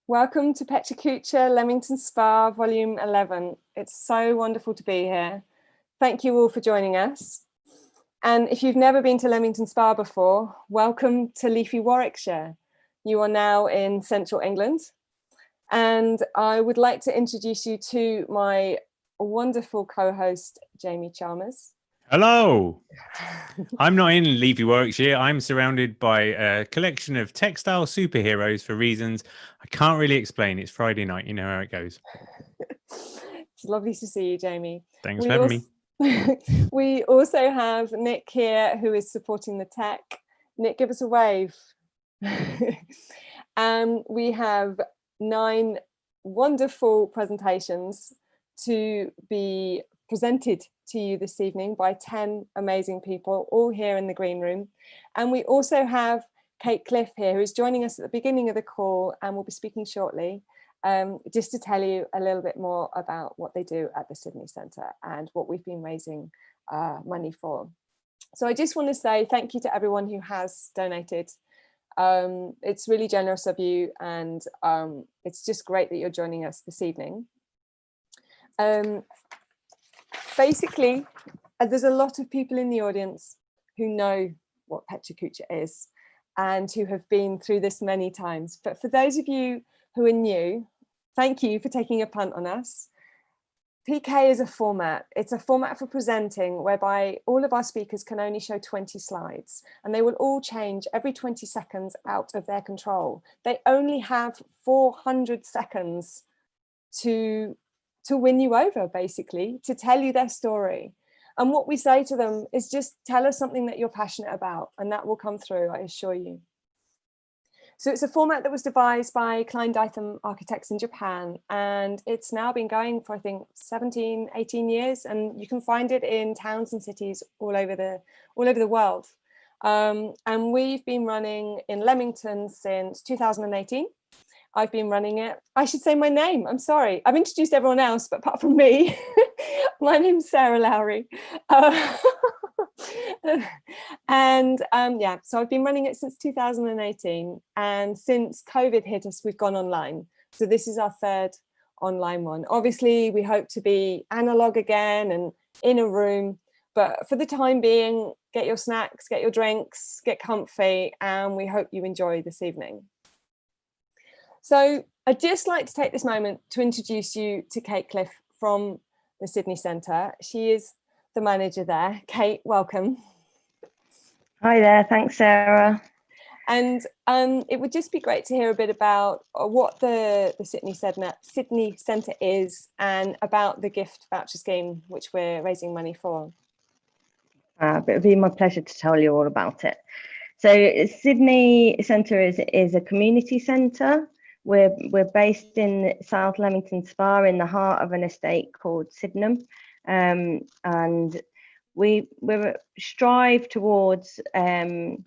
Welcome to Pechacucha Leamington Spa Vol.11. It's so wonderful to be here. Thank you all for joining us. And if you've never been to Leamington Spa before, welcome to leafy Warwickshire. You are now in central England. And I would like to introduce you to my wonderful co-host, Jamie Chalmers. Hello. I'm not in leafy Warwickshire. I'm surrounded by a collection of textile superheroes for reasons I can't really explain. It's Friday night. You know how it goes. It's lovely to see you, Jamie. Thanks for having me. We also have Nick here, who is supporting the tech. Nick, give us a wave. And we have 9 wonderful presentations to be presented to you this evening by 10 amazing people, all here in the green room. And we also have Kate Cliff here, who's joining us at the beginning of the call and will be speaking shortly, just to tell you a little bit more about what they do at the Sydney Centre and what we've been raising money for. So I just want to say thank you to everyone who has donated. It's really generous of you, and it's just great that you're joining us this evening. Basically, there's a lot of people in the audience who know what Pechacucha is and who have been through this many times. But for those of you who are new, thank you for taking a punt on us. PK is a format. It's a format for presenting whereby all of our speakers can only show 20 slides, and they will all change every 20 seconds out of their control. They only have 400 seconds to win you over, basically, to tell you their story. And what we say to them is just tell us something that you're passionate about, and that will come through, I assure you. So it's a format that was devised by Klein Dieckhoff architects in Japan, and it's now been going for, I think, 17, 18 years, and you can find it in towns and cities all over the world. And we've been running in Leamington since 2018. I've been running it. I should say my name. I'm sorry. I've introduced everyone else, but apart from me, my name's Sarah Lowry. And yeah, so I've been running it since 2018. And since COVID hit us, we've gone online. So this is our 3rd online one. Obviously, we hope to be analog again and in a room. But for the time being, get your snacks, get your drinks, get comfy, and we hope you enjoy this evening. So I'd just like to take this moment to introduce you to Kate Cliff from the Sydney Centre. She is the manager there. Kate, welcome. Hi there, thanks Sarah. And it would just be great to hear a bit about what the Sydney Centre is and about the gift voucher scheme, which we're raising money for. It would be my pleasure to tell you all about it. So Sydney Centre is a community centre. We're based in South Leamington Spa in the heart of an estate called Sydenham, and we strive towards a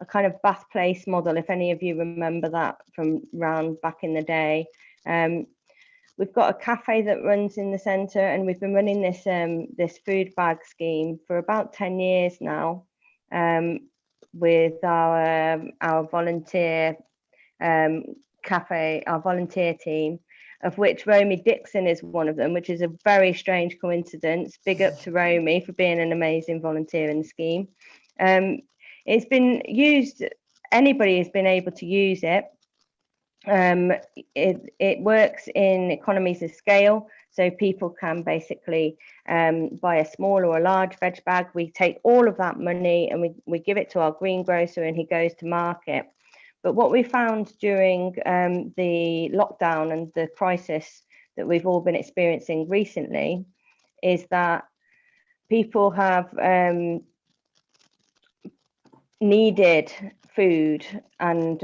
kind of Bath Place model, if any of you remember that from round back in the day. We've got a cafe that runs in the centre, and we've been running this food bag scheme for about 10 years now, with our volunteer cafe, our volunteer team, of which Romy Dixon is one of them, which is a very strange coincidence. Big up to Romy for being an amazing volunteer in the scheme. It's been used, anybody has been able to use it. It works in economies of scale, so people can basically buy a small or a large veg bag. We take all of that money and we give it to our greengrocer, and he goes to market. But what we found during the lockdown and the crisis that we've all been experiencing recently is that people have needed food and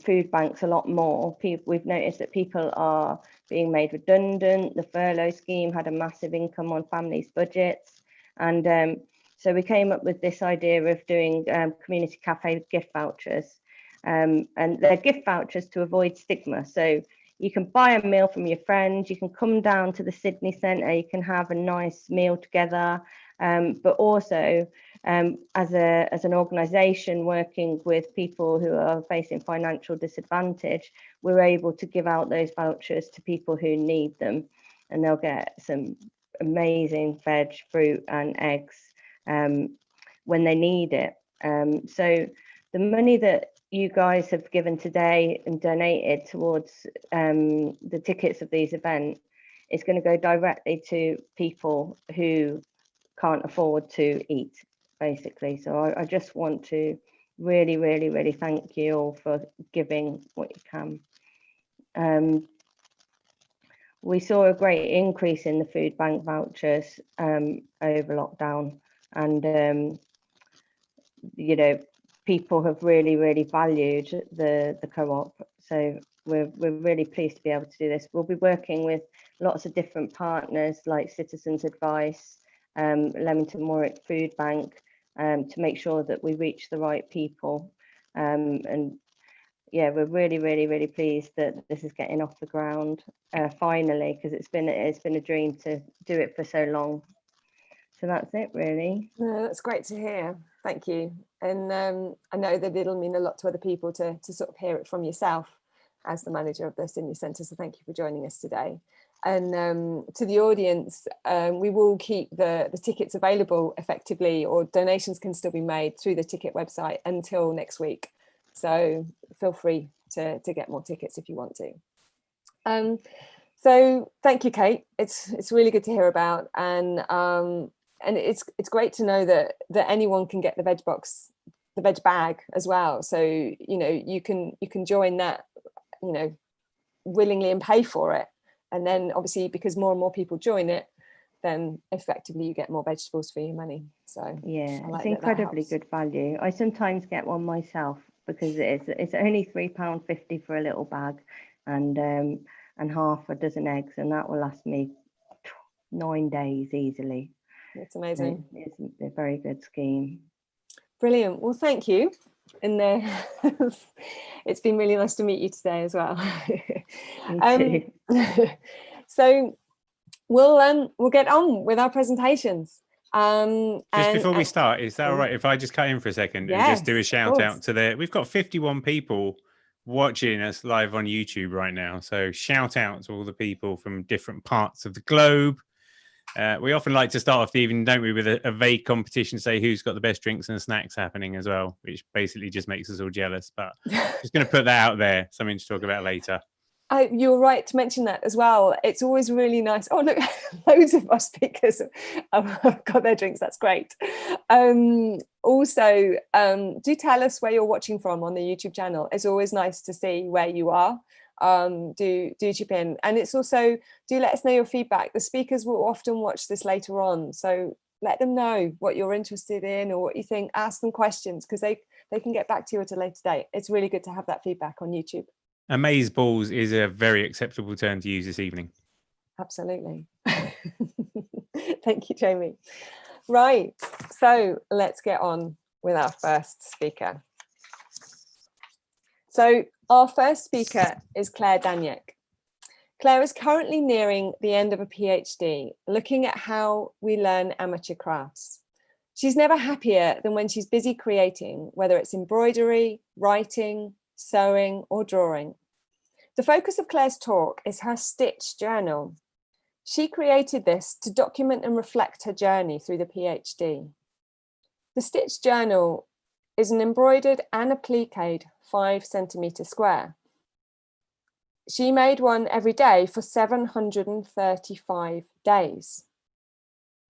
food banks a lot more. We've noticed that people are being made redundant. The furlough scheme had a massive income on families' budgets. And so we came up with this idea of doing community cafe gift vouchers. And they're gift vouchers to avoid stigma. So you can buy a meal from your friend, you can come down to the Sydney Centre, you can have a nice meal together, but also as an organisation working with people who are facing financial disadvantage, we're able to give out those vouchers to people who need them, and they'll get some amazing veg, fruit and eggs when they need it. So the money that you guys have given today and donated towards the tickets of these events is going to go directly to people who can't afford to eat, basically. So I just want to really, really, really thank you all for giving what you can. We saw a great increase in the food bank vouchers over lockdown, and you know, people have really, really valued the co-op. So we're really pleased to be able to do this. We'll be working with lots of different partners like Citizens Advice, Leamington Warwick Food Bank, to make sure that we reach the right people. And yeah, we're really, really, really pleased that this is getting off the ground finally, because it's been a dream to do it for so long. So that's it, really. No, that's great to hear. Thank you. And I know that it'll mean a lot to other people to sort of hear it from yourself as the manager of the Sydenham Centre. So thank you for joining us today. And to the audience, we will keep the tickets available effectively, or donations can still be made through the ticket website until next week. So feel free to get more tickets if you want to. So thank you, Kate. It's really good to hear about, and it's great to know that anyone can get the veg box, the veg bag as well. So you know, you can join that, you know, willingly and pay for it. And then obviously, because more and more people join it, then effectively you get more vegetables for your money. So yeah, like it's incredibly good value. I sometimes get one myself because it's only £3.50 for a little bag, and half a dozen eggs, and that will last me 9 days easily. It's amazing. It's a very good scheme. Brilliant. Well, thank you. And it's been really nice to meet you today as well. Me too. So we'll get on with our presentations. Just before we start, is that all right if I just cut in for a second and just do a shout out to we've got 51 people watching us live on YouTube right now. So shout out to all the people from different parts of the globe. We often like to start off the evening, don't we, with a vague competition, say who's got the best drinks and snacks happening as well, which basically just makes us all jealous. But just going to put that out there, something to talk about later. You're right to mention that as well. It's always really nice. Oh, look, loads of our speakers have got their drinks. That's great. Also, do tell us where you're watching from on the YouTube channel. It's always nice to see where you are. Do chip in, and it's also, do let us know your feedback. The speakers will often watch this later on, so let them know what you're interested in or what you think. Ask them questions, because they can get back to you at a later date. It's really good to have that feedback on YouTube. Amaze balls is a very acceptable term to use this evening. Absolutely. Thank you, Jamie. Right, so let's get on with our first speaker. So our first speaker is Clare Danek. Clare is currently nearing the end of a PhD, looking at how we learn amateur crafts. She's never happier than when she's busy creating, whether it's embroidery, writing, sewing, or drawing. The focus of Clare's talk is her stitch journal. She created this to document and reflect her journey through the PhD. The stitch journal is an embroidered and appliqued 5 centimetre square. She made one every day for 735 days.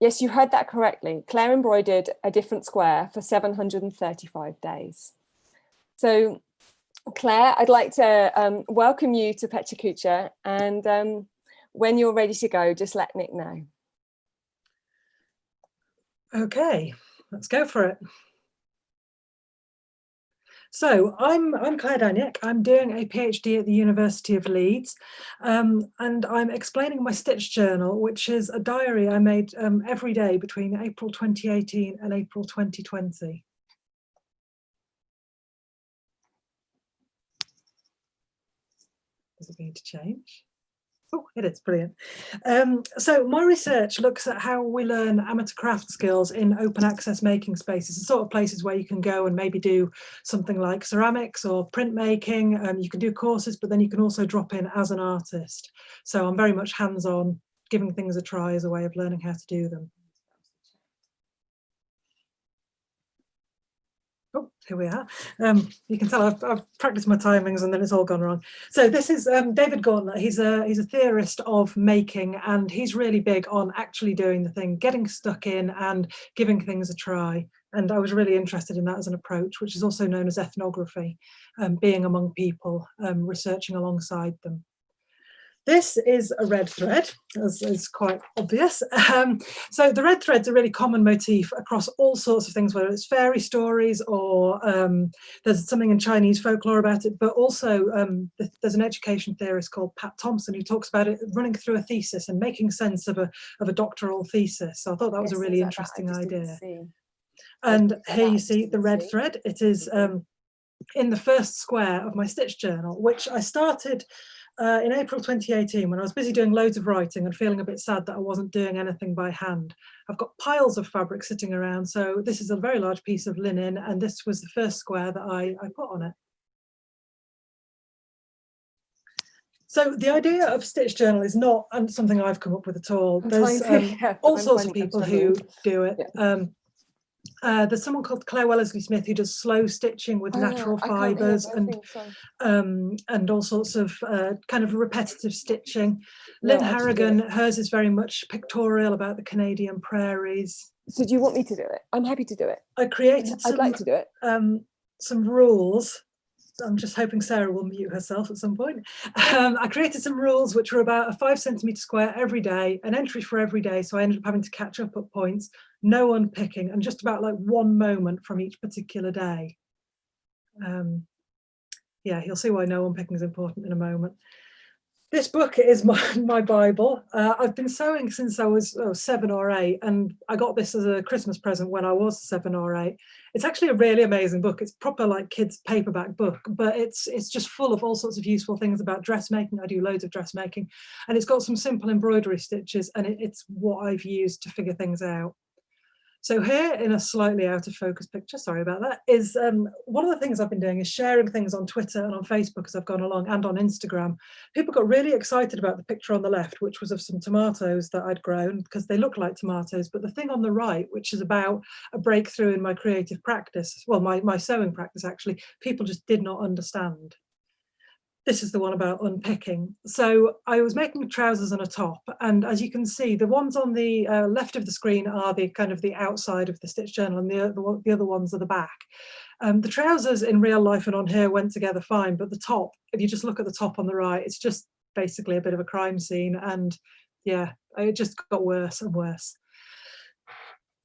Yes, you heard that correctly. Clare embroidered a different square for 735 days. So, Clare, I'd like to welcome you to Pecha, and when you're ready to go, just let Nick know. Okay, let's go for it. So I'm Clare Danek. I'm doing a PhD at the University of Leeds, and I'm explaining my stitch journal, which is a diary I made every day between April 2018 and April 2020. Does it need to change? Oh, it is brilliant. So my research looks at how we learn amateur craft skills in open access making spaces, the sort of places where you can go and maybe do something like ceramics or printmaking. You can do courses, but then you can also drop in as an artist. So I'm very much hands-on, giving things a try as a way of learning how to do them. Oh, here we are. You can tell I've practiced my timings and then it's all gone wrong. So this is David Gauntlet. He's a theorist of making, and he's really big on actually doing the thing, getting stuck in and giving things a try. And I was really interested in that as an approach, which is also known as ethnography, being among people, researching alongside them. This is a red thread, as is quite obvious. So the red thread's a really common motif across all sorts of things, whether it's fairy stories or there's something in Chinese folklore about it, but also there's an education theorist called Pat Thompson who talks about it running through a thesis and making sense of a doctoral thesis. So I thought that was a really interesting idea. And here you see the red thread. It is in the first square of my stitch journal, which I started in April 2018, when I was busy doing loads of writing and feeling a bit sad that I wasn't doing anything by hand. I've got piles of fabric sitting around, so this is a very large piece of linen, and this was the first square that I put on it. So the idea of stitch journal is not something I've come up with at all. There's all sorts of people who do it. Yeah. There's someone called Clare Danek who does slow stitching with natural fibres and all sorts of kind of repetitive stitching. Lynn Harrigan, hers is very much pictorial about the Canadian prairies. So do you want me to do it? I'm happy to do it. I created I'd like to do it. Some rules. I'm just hoping Sarah will mute herself at some point. I created some rules which were about a 5 centimetre square every day, an entry for every day, so I ended up having to catch up at points, no unpicking, and just about like one moment from each particular day. Yeah, you'll see why no unpicking is important in a moment. This book is my Bible. I've been sewing since I was 7 or 8, and I got this as a Christmas present when I was 7 or 8. It's actually a really amazing book. It's proper like kids' paperback book, but it's just full of all sorts of useful things about dressmaking. I do loads of dressmaking, and it's got some simple embroidery stitches, and it's what I've used to figure things out. So here in a slightly out of focus picture, sorry about that, is one of the things I've been doing is sharing things on Twitter and on Facebook as I've gone along, and on Instagram. People got really excited about the picture on the left, which was of some tomatoes that I'd grown because they look like tomatoes. But the thing on the right, which is about a breakthrough in my creative practice, well, my sewing practice actually, people just did not understand. This is the one about unpicking. So I was making trousers and a top, and as you can see, the ones on the left of the screen are the kind of the outside of the stitch journal, and the other ones are the back. The trousers in real life and on here went together fine, but the top, if you just look at the top on the right, it's just basically a bit of a crime scene, and yeah, it just got worse and worse.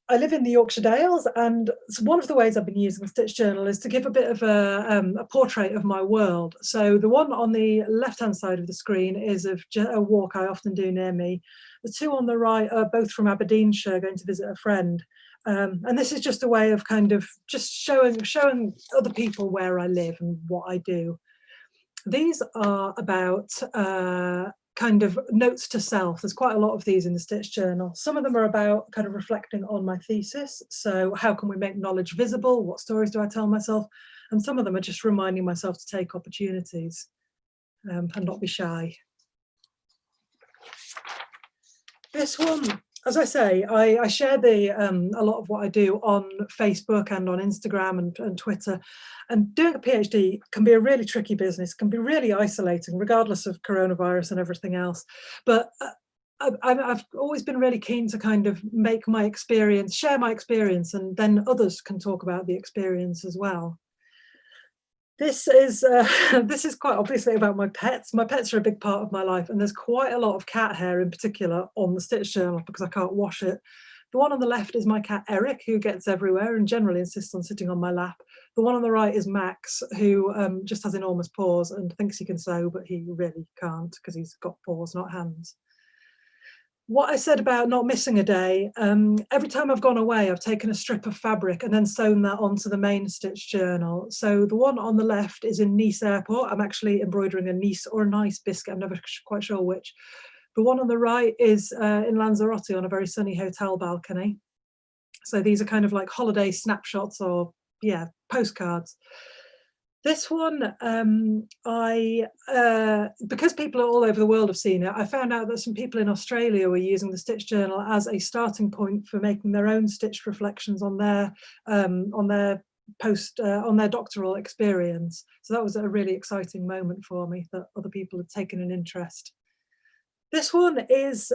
I live in the Yorkshire Dales, and one of the ways I've been using the stitch journal is to give a bit of a portrait of my world. So the one on the left-hand side of the screen is of a walk I often do near me. The two on the right are both from Aberdeenshire, going to visit a friend. And this is just a way of kind of just showing other people where I live and what I do. These are about kind of notes to self. There's quite a lot of these in the stitch journal. Some of them are about kind of reflecting on my thesis. So how can we make knowledge visible? What stories do I tell myself? And some of them are just reminding myself to take opportunities and not be shy. This one, as I say, I share a lot of what I do on Facebook and on Instagram and Twitter. And doing a PhD can be a really tricky business, can be really isolating, regardless of coronavirus and everything else. But I've always been really keen to kind of make my experience, share my experience, and then others can talk about the experience as well. This is quite obviously about my pets. My pets are a big part of my life, and there's quite a lot of cat hair in particular on the stitch journal because I can't wash it. The one on the left is my cat Eric, who gets everywhere and generally insists on sitting on my lap. The one on the right is Max, who just has enormous paws and thinks he can sew, but he really can't because he's got paws, not hands. what I said about not missing a day, every time I've gone away, I've taken a strip of fabric and then sewn that onto the main stitch journal. So the one on the left is in Nice Airport. I'm actually embroidering a Nice or a Nice biscuit. I'm never quite sure which. The one on the right is in Lanzarote on a very sunny hotel balcony. So these are kind of like holiday snapshots or, yeah, postcards. This one, because people all over the world have seen it, I found out that some people in Australia were using the stitch journal as a starting point for making their own stitched reflections on their doctoral experience. So that was a really exciting moment for me, that other people had taken an interest. This one is,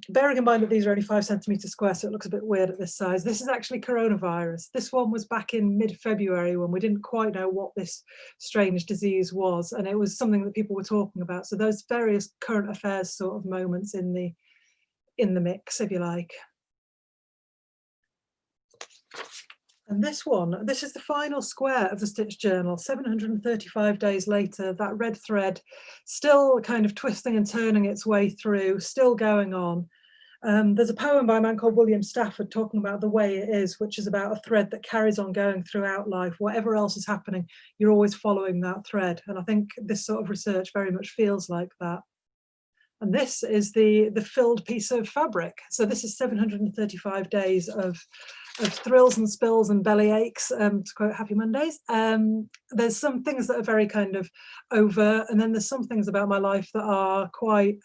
bearing in mind that these are only 5 centimetres square, so it looks a bit weird at this size. This is actually coronavirus. This one was back in mid-February when we didn't quite know what this strange disease was, and it was something that people were talking about. So those various current affairs sort of moments in the mix, if you like. And this one, this is the final square of the stitch journal, 735 days later, that red thread still kind of twisting and turning its way through, still going on. There's a poem by a man called William Stafford talking about the way it is, which is about a thread that carries on going throughout life. Whatever else is happening, you're always following that thread. And I think this sort of research very much feels like that. And this is the filled piece of fabric. So this is 735 days of thrills and spills and belly aches, to quote Happy Mondays. There's some things that are very kind of overt, and then there's some things about my life that are quite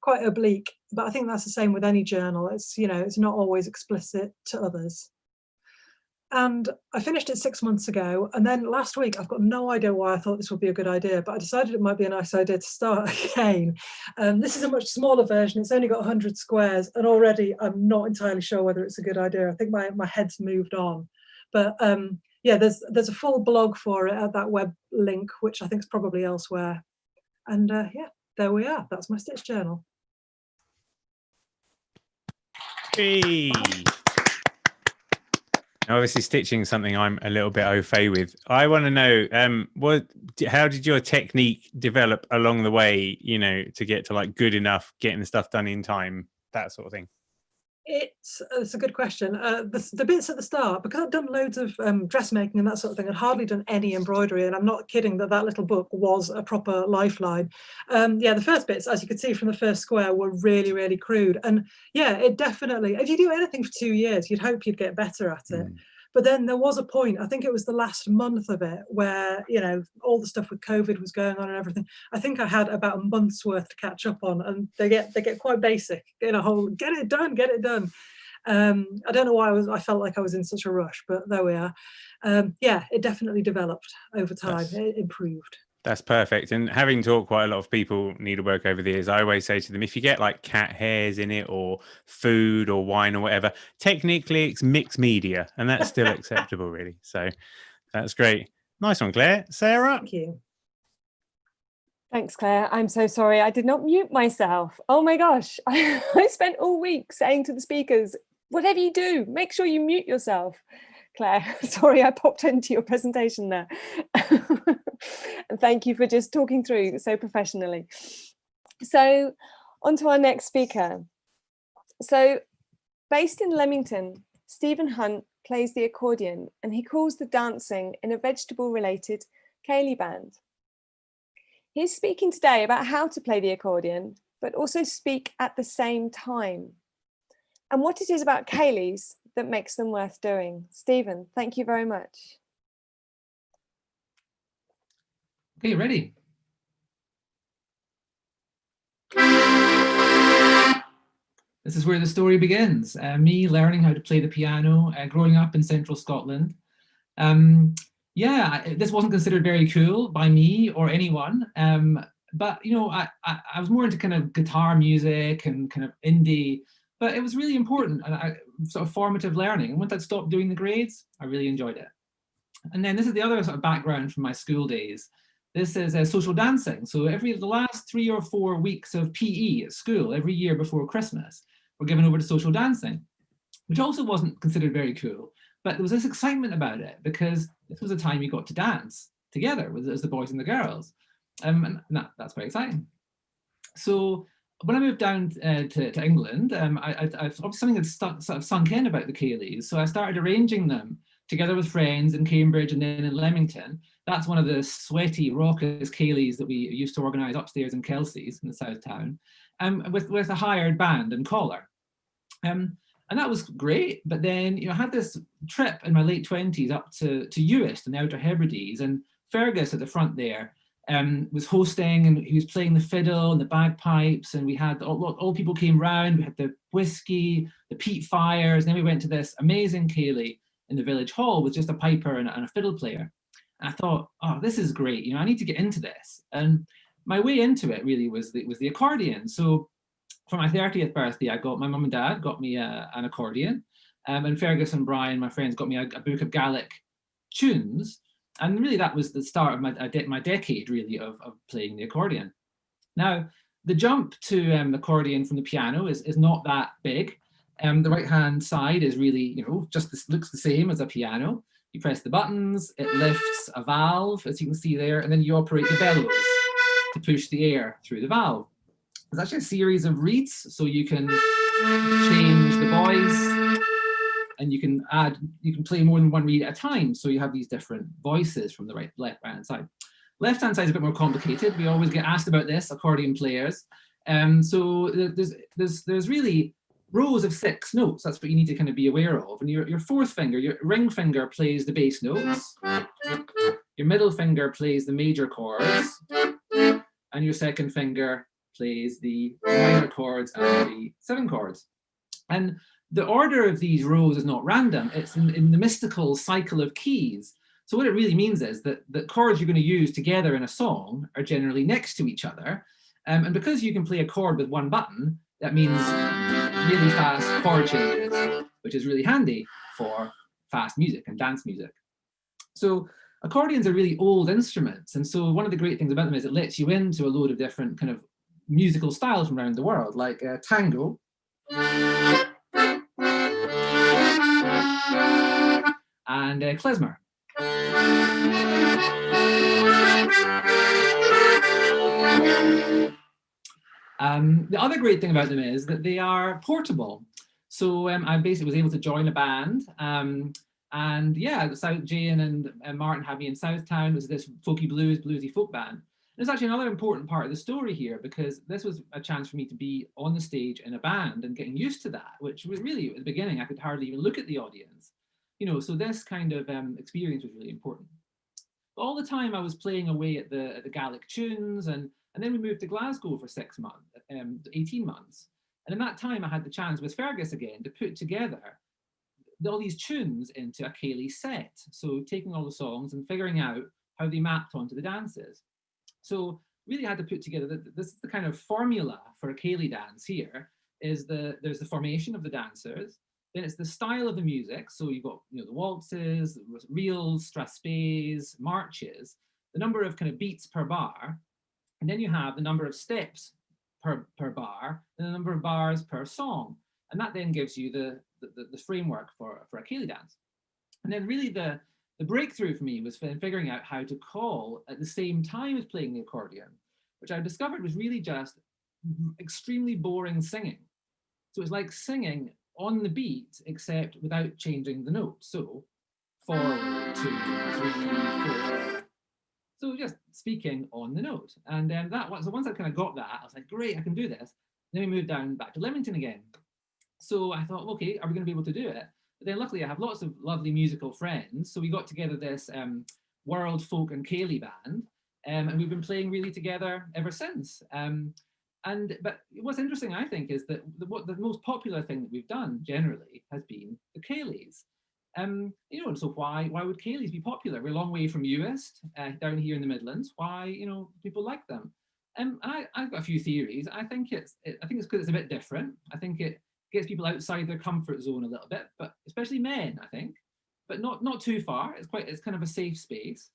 oblique. But I think that's the same with any journal. It's, you know, it's not always explicit to others. And I finished it 6 months ago, and then last week, I've got no idea why I thought this would be a good idea, but I decided it might be a nice idea to start again. This is a much smaller version. It's only got 100 squares, and already I'm not entirely sure whether it's a good idea. I think my head's moved on. But yeah, there's a full blog for it at that web link, which I think is probably elsewhere. And yeah, there we are. That's my stitch journal. Hey. Obviously, stitching is something I'm a little bit au fait with. I want to know, how did your technique develop along the way, you know, to get to like good enough, getting the stuff done in time, that sort of thing? It's a good question. The bits at the start, because I've done loads of dressmaking and that sort of thing, I'd hardly done any embroidery, and I'm not kidding that little book was a proper lifeline. Yeah, the first bits, as you could see from the first square, were really, really crude. And yeah, it definitely, if you do anything for 2 years, you'd hope you'd get better at it. But then there was a point, I think it was the last month of it, where, you know, all the stuff with COVID was going on and everything. I think I had about a month's worth to catch up on, and they get quite basic in a whole, get it done. I don't know why I felt like I was in such a rush, but there we are. Yeah, it definitely developed over time. It improved. That's perfect. And having taught quite a lot of people needlework over the years, I always say to them, if you get like cat hairs in it or food or wine or whatever, technically it's mixed media, and that's still acceptable, really. So that's great. Nice one, Claire. Sarah? Thank you. Thanks, Claire. I'm so sorry. I did not mute myself. Oh my gosh. I spent all week saying to the speakers, whatever you do, make sure you mute yourself. Claire, sorry, I popped into your presentation there. And thank you for just talking through so professionally. So on to our next speaker. So based in Leamington, Stephen Hunt plays the accordion, and he calls the dancing in a vegetable-related ceilidh band. He's speaking today about how to play the accordion, but also speak at the same time, and what it is about ceilidhs that makes them worth doing. Stephen, thank you very much. Okay, ready? This is where the story begins. Me learning how to play the piano, growing up in central Scotland. Yeah, this wasn't considered very cool by me or anyone. But, you know, I was more into kind of guitar music and kind of indie, but it was really important and sort of formative learning. And once I'd stopped doing the grades, I really enjoyed it. And then this is the other sort of background from my school days. This is social dancing. So the last 3 or 4 weeks of PE at school, every year before Christmas, were given over to social dancing, which also wasn't considered very cool. But there was this excitement about it because this was a time you got to dance together as the boys and the girls. And that's quite exciting. So when I moved down to England, something had sort of sunk in about the ceilidhs. So I started arranging them together with friends in Cambridge and then in Leamington. That's one of the sweaty, raucous ceilidhs that we used to organise upstairs in Kelsey's in the South Town, with a hired band and collar. And that was great. But then, I had this trip in my late 20s up to Uist in the Outer Hebrides, and Fergus at the front there was hosting, and he was playing the fiddle and the bagpipes, and we had all people came round. We had the whiskey, the peat fires, and then we went to this amazing ceilidh in the village hall with just a piper and a fiddle player. And I thought, oh, this is great. I need to get into this. And my way into it really was the accordion. So for my 30th birthday, my mum and dad got me an accordion, and Fergus and Brian, my friends, got me a book of Gaelic tunes. And really that was the start of my decade, really, of playing the accordion. Now, the jump to accordion from the piano is not that big. The right-hand side is really, looks the same as a piano. You press the buttons, it lifts a valve, as you can see there, and then you operate the bellows to push the air through the valve. There's actually a series of reeds, so you can change the voice, and you can play more than one reed at a time, so you have these different voices from the left-hand side. Left-hand side is a bit more complicated. We always get asked about this, accordion players. So there's really rows of 6 notes. That's what you need to kind of be aware of. And your fourth finger, your ring finger, plays the bass notes. Your middle finger plays the major chords, and your second finger plays the minor chords and the 7 chords. And the order of these rows is not random. It's in the mystical cycle of keys. So what it really means is that the chords you're going to use together in a song are generally next to each other. And because you can play a chord with one button, that means really fast chord changes, which is really handy for fast music and dance music. So accordions are really old instruments. And so one of the great things about them is it lets you into a load of different kind of musical styles from around the world, like tango, and klezmer. The other great thing about them is that they are portable. So I basically was able to join a band, and yeah, Jane and Martin had me in Southtown. It was this folky bluesy folk band. There's actually another important part of the story here, because this was a chance for me to be on the stage in a band and getting used to that, which was really, at the beginning, I could hardly even look at the audience. So this kind of experience was really important. But all the time I was playing away at the Gaelic tunes, and then we moved to Glasgow for 6 months, 18 months. And in that time I had the chance with Fergus again to put together all these tunes into a ceilidh set. So taking all the songs and figuring out how they mapped onto the dances. So really had to put together, this is the kind of formula for a ceilidh dance here, is there's the formation of the dancers, then it's the style of the music. So you've got the waltzes, reels, strathspeys, marches, the number of kind of beats per bar, and then you have the number of steps per bar, and the number of bars per song. And that then gives you the framework for a ceilidh dance. And then really the breakthrough for me was figuring out how to call at the same time as playing the accordion, which I discovered was really just extremely boring singing. So it's like singing on the beat, except without changing the notes. So 4, 2, 3, 4. So just speaking on the note. And so once I kind of got that, I was like, great, I can do this. Then we moved down back to Leamington again. So I thought, okay, are we going to be able to do it? But then luckily I have lots of lovely musical friends. So we got together this world folk and ceilidh band, and we've been playing really together ever since. But what's interesting, I think, is that the most popular thing that we've done generally has been the ceilidhs. And so why would ceilidhs be popular? We're a long way from Uist, down here in the Midlands. Why, people like them? And I've got a few theories. I think it's because it's a bit different. I think it gets people outside their comfort zone a little bit, but especially men, I think, but not too far. It's kind of a safe space.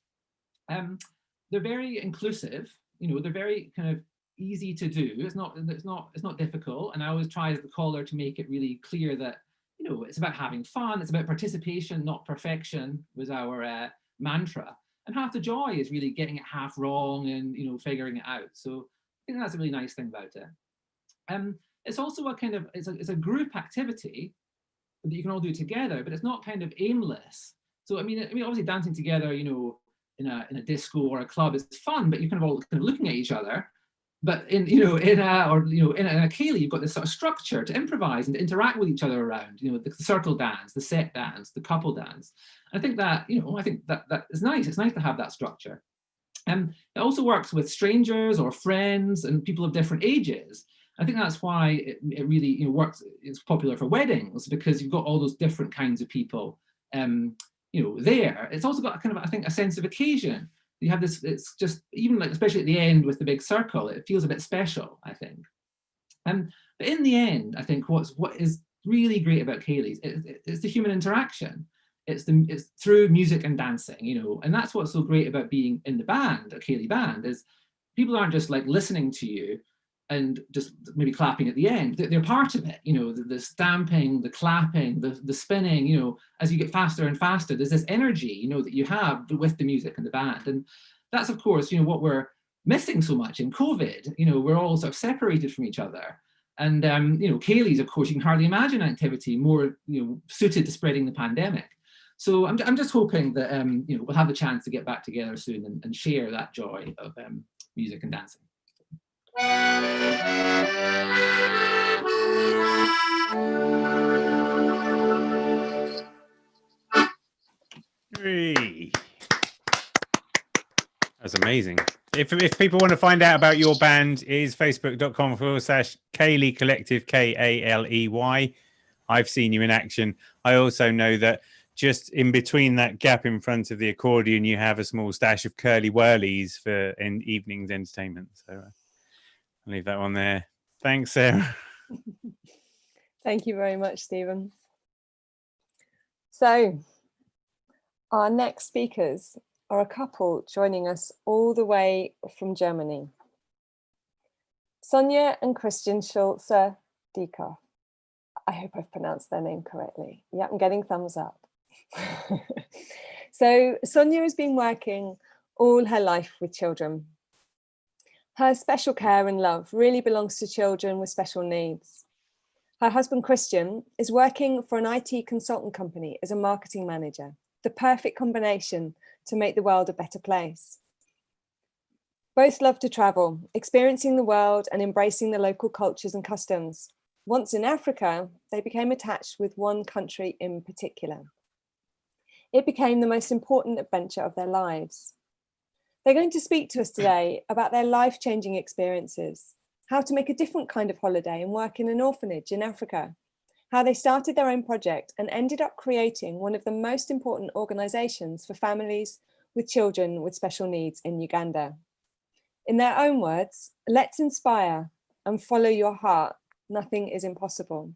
They're very inclusive. They're very kind of easy to do. It's not difficult. And I always try as the caller to make it really clear that it's about having fun. It's about participation, not perfection, was our mantra. And half the joy is really getting it half wrong and figuring it out. So I think that's a really nice thing about it. It's also a kind of, it's a group activity that you can all do together, but it's not kind of aimless. So I mean, obviously dancing together, you know, in a disco or a club is fun, but you're kind of all kind of looking at each other. But in a ceilidh, you've got this sort of structure to improvise and to interact with each other around, you know, the circle dance, the set dance, the couple dance. And I think that, you know, that is nice. It's nice to have that structure. It also works with strangers or friends and people of different ages. I think that's why it really, you know, works. It's popular for weddings, because you've got all those different kinds of people, you know, there. It's also got a kind of, I think, a sense of occasion. You have this, it's just, even like, especially at the end with the big circle, it feels a bit special, I think. But in the end, I think what is really great about ceilidhs is the human interaction. It's through music and dancing, you know, and that's what's so great about being in the band, a ceilidh band, is people aren't just like listening to you and just maybe clapping at the end. They're part of it, you know, the stamping, the clapping, the spinning, you know, as you get faster and faster, there's this energy, you know, that you have with the music and the band. And that's, of course, you know, what we're missing so much in COVID. You know, we're all sort of separated from each other. And, you know, ceilidhs, of course, you can hardly imagine activity more, you know, suited to spreading the pandemic. So I'm just hoping that, you know, we'll have the chance to get back together soon and share that joy of music and dancing. That's amazing. If people want to find out about your band, it is facebook.com/Kaley Collective, Kaley. I've seen you in action. I also know that just in between that gap in front of the accordion, you have a small stash of curly whirlies for in evening's entertainment. So I'll leave that one there. Thanks, Sarah. Thank you very much, Stephen. So our next speakers are a couple joining us all the way from Germany. Sonja and Christian Schulze Dieckhoff. I hope I've pronounced their name correctly. Yeah, I'm getting thumbs up. So Sonja has been working all her life with children. Her special care and love really belongs to children with special needs. Her husband Christian is working for an IT consultant company as a marketing manager, the perfect combination to make the world a better place. Both love to travel, experiencing the world and embracing the local cultures and customs. Once in Africa, they became attached with one country in particular. It became the most important adventure of their lives. They're going to speak to us today about their life-changing experiences, how to make a different kind of holiday and work in an orphanage in Africa, how they started their own project and ended up creating one of the most important organisations for families with children with special needs in Uganda. In their own words, let's inspire and follow your heart. Nothing is impossible.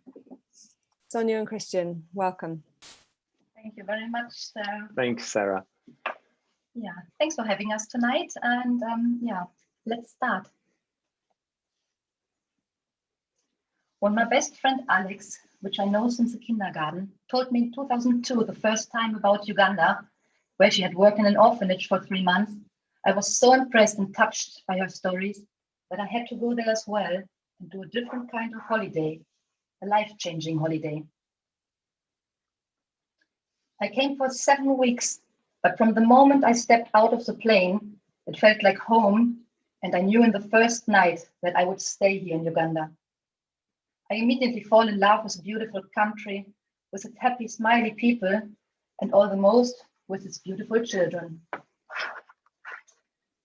Sonja and Christian, welcome. Thank you very much, Sarah. Thanks, Sarah. Yeah, thanks for having us tonight. And yeah, let's start. When my best friend Alex, which I know since the kindergarten, told me in 2002 the first time about Uganda, where she had worked in an orphanage for 3 months, I was so impressed and touched by her stories that I had to go there as well and do a different kind of holiday, a life-changing holiday. I came for 7 weeks, but from the moment I stepped out of the plane, it felt like home, and I knew in the first night that I would stay here in Uganda. I immediately fall in love with a beautiful country, with its happy, smiley people, and all the most with its beautiful children.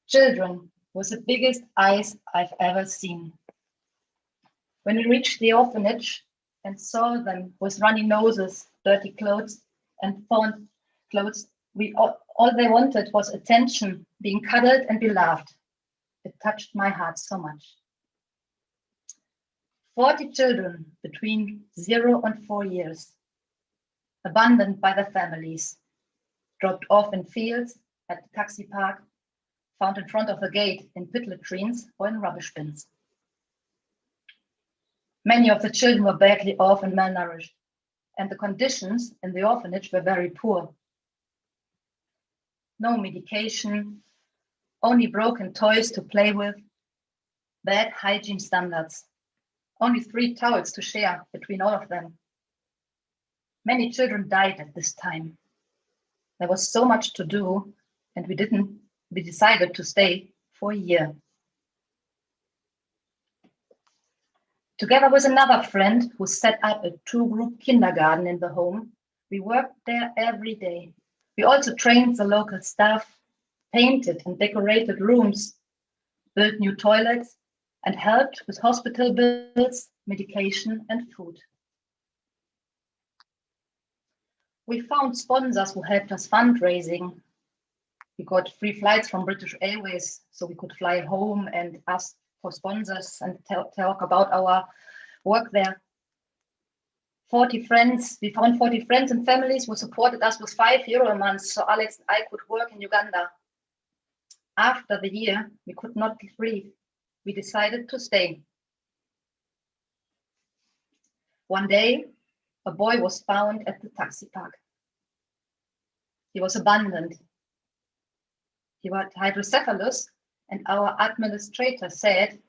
Children with the biggest eyes I've ever seen. When we reached the orphanage and saw them with runny noses, dirty clothes, and torn clothes, all they wanted was attention, being cuddled and beloved. It touched my heart so much. 40 children between 0 and 4 years, abandoned by their families, dropped off in fields, at the taxi park, found in front of the gate in pit latrines or in rubbish bins. Many of the children were badly off and malnourished, and the conditions in the orphanage were very poor. No medication, only broken toys to play with, bad hygiene standards, only 3 towels to share between all of them. Many children died at this time. There was so much to do, and we decided to stay for a year. Together with another friend who set up a 2-group kindergarten in the home, we worked there every day. We also trained the local staff, painted and decorated rooms, built new toilets, and helped with hospital bills, medication, and food. We found sponsors who helped us fundraising. We got free flights from British Airways, so we could fly home and ask for sponsors and talk about our work there. 40 friends, we found 40 friends and families who supported us with €5 a month, so Alex and I could work in Uganda. After the year, we could not leave. We decided to stay. One day, a boy was found at the taxi park. He was abandoned. He had hydrocephalus, and our administrator said,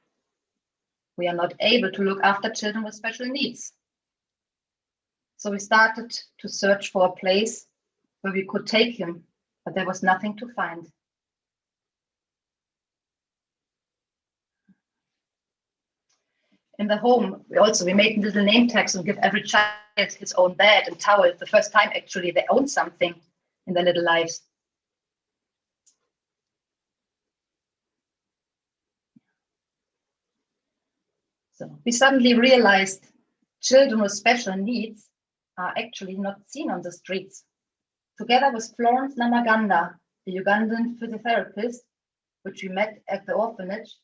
"We are not able to look after children with special needs." So we started to search for a place where we could take him, but there was nothing to find. In the home, we made little name tags and give every child his own bed and towel. The first time, actually, they owned something in their little lives. So we suddenly realized children with special needs are actually not seen on the streets. Together with Florence Namaganda, the Ugandan physiotherapist, which we met at the orphanage,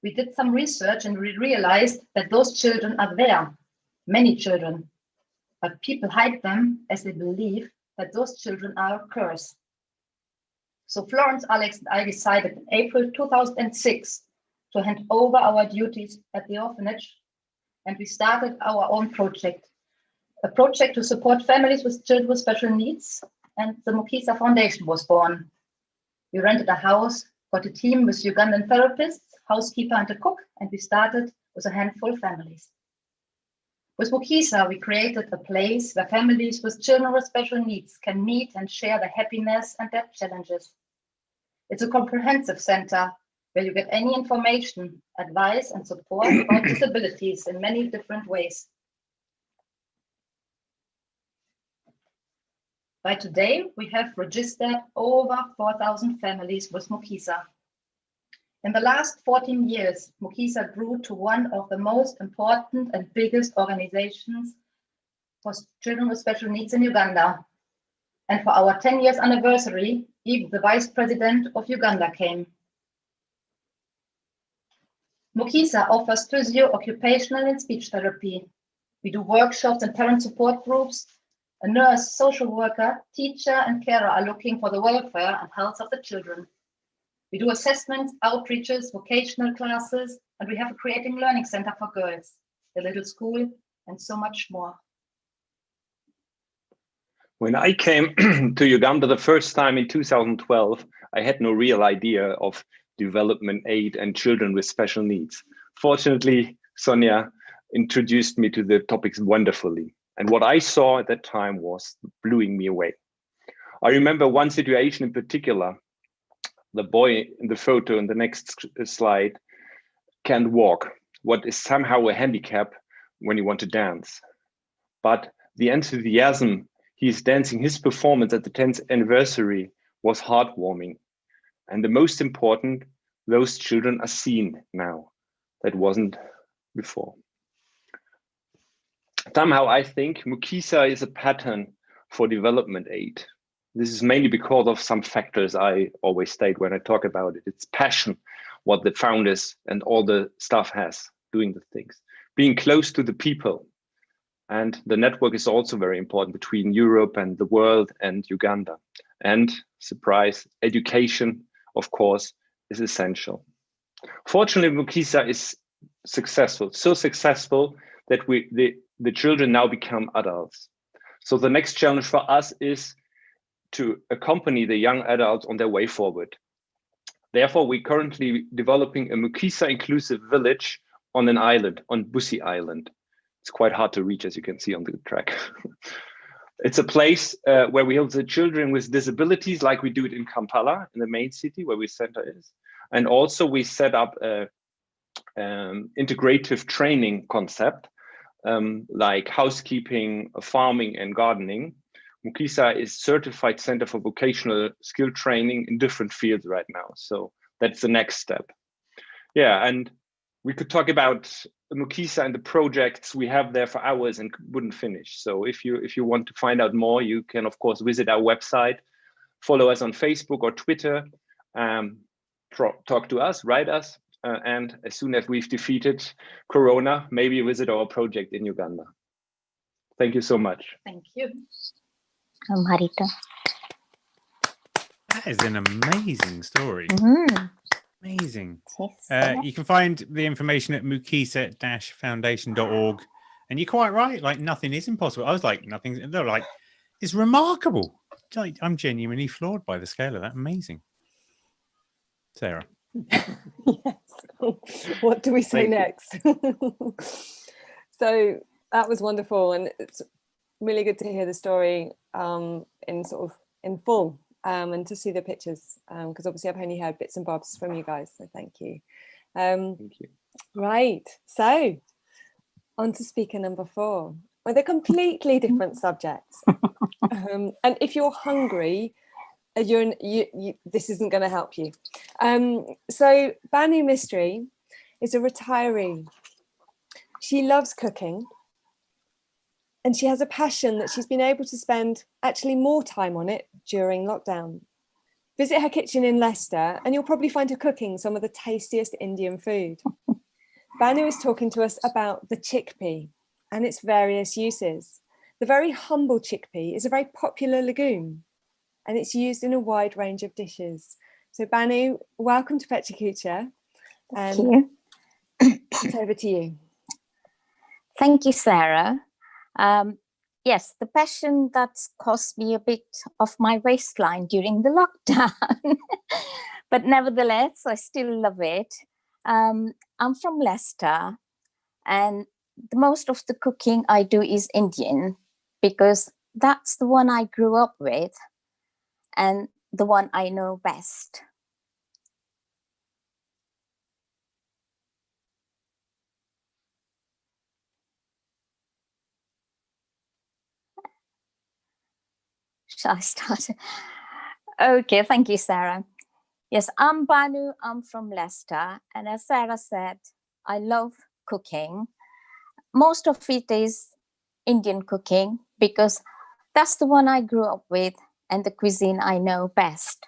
we did some research and we realized that those children are there, many children, but people hide them as they believe that those children are a curse. So Florence, Alex, and I decided in April 2006 to hand over our duties at the orphanage, and we started our own project, a project to support families with children with special needs, and the Mukisa Foundation was born. We rented a house, got a team with Ugandan therapists, housekeeper and a cook, and we started with a handful of families. With Mukisa, we created a place where families with children with special needs can meet and share their happiness and their challenges. It's a comprehensive center where you get any information, advice, and support about disabilities in many different ways. By today, we have registered over 4,000 families with Mukisa. In the last 14 years, Mukisa grew to one of the most important and biggest organizations for children with special needs in Uganda. And for our 10 years anniversary, even the Vice President of Uganda came. Mukisa offers physio, occupational and speech therapy. We do workshops and parent support groups. A nurse, social worker, teacher and carer are looking for the welfare and health of the children. We do assessments, outreaches, vocational classes, and we have a creating learning center for girls, a little school, and so much more. When I came to Uganda the first time in 2012, I had no real idea of development aid and children with special needs. Fortunately, Sonja introduced me to the topics wonderfully. And what I saw at that time was blowing me away. I remember one situation in particular. The boy in the photo in the next slide can't walk, what is somehow a handicap when you want to dance. But the enthusiasm he's dancing, his performance at the 10th anniversary was heartwarming. And the most important, those children are seen now. That wasn't before. Somehow I think Mukisa is a pattern for development aid. This is mainly because of some factors I always state when I talk about it. It's passion, what the founders and all the staff has doing the things. Being close to the people. And the network is also very important between Europe and the world and Uganda. And surprise, education, of course, is essential. Fortunately, Mukisa is successful, so successful that the children now become adults. So the next challenge for us is to accompany the young adults on their way forward. Therefore, we're currently developing a Mukisa inclusive village on an island, on Bussi Island. It's quite hard to reach, as you can see on the track. It's a place where we help the children with disabilities, like we do it in Kampala, in the main city where our center is. And also we set up a integrative training concept, like housekeeping, farming, and gardening. Mukisa is certified center for vocational skill training in different fields right now. So that's the next step. Yeah, and we could talk about Mukisa and the projects we have there for hours and wouldn't finish. So if you want to find out more, you can of course visit our website, follow us on Facebook or Twitter, talk to us, write us, and as soon as we've defeated Corona, maybe visit our project in Uganda. Thank you so much. Thank you. Harita. That is an amazing story. Amazing. You can find the information at mukisa-foundation.org. And you're quite right, like nothing is impossible. I was like, nothing, they're like, it's remarkable. Like, I'm genuinely floored by the scale of that. Amazing. Sarah. Yes. What do we say next? So that was wonderful. And it's really good to hear the story in full. And to see the pictures, because obviously I've only heard bits and bobs from you guys, so thank you. Thank you. Right, so on to speaker number 4 with a completely different subject. And if you're hungry, this isn't going to help you. So Bhanu Mistry is a retiree. She loves cooking. And she has a passion that she's been able to spend actually more time on it during lockdown. Visit her kitchen in Leicester and you'll probably find her cooking some of the tastiest Indian food. Bhanu is talking to us about the chickpea and its various uses. The very humble chickpea is a very popular legume and it's used in a wide range of dishes. So Bhanu, welcome to Pecha Kucha. Thank you. It's over to you. Thank you, Sarah. Yes, the passion that's cost me a bit of my waistline during the lockdown, but nevertheless, I still love it. I'm from Leicester, and most of the cooking I do is Indian because that's the one I grew up with and the one I know best. Shall I start? Okay, thank you, Sarah. Yes, I'm Bhanu, I'm from Leicester, and as Sarah said, I love cooking. Most of it is Indian cooking because that's the one I grew up with and the cuisine I know best.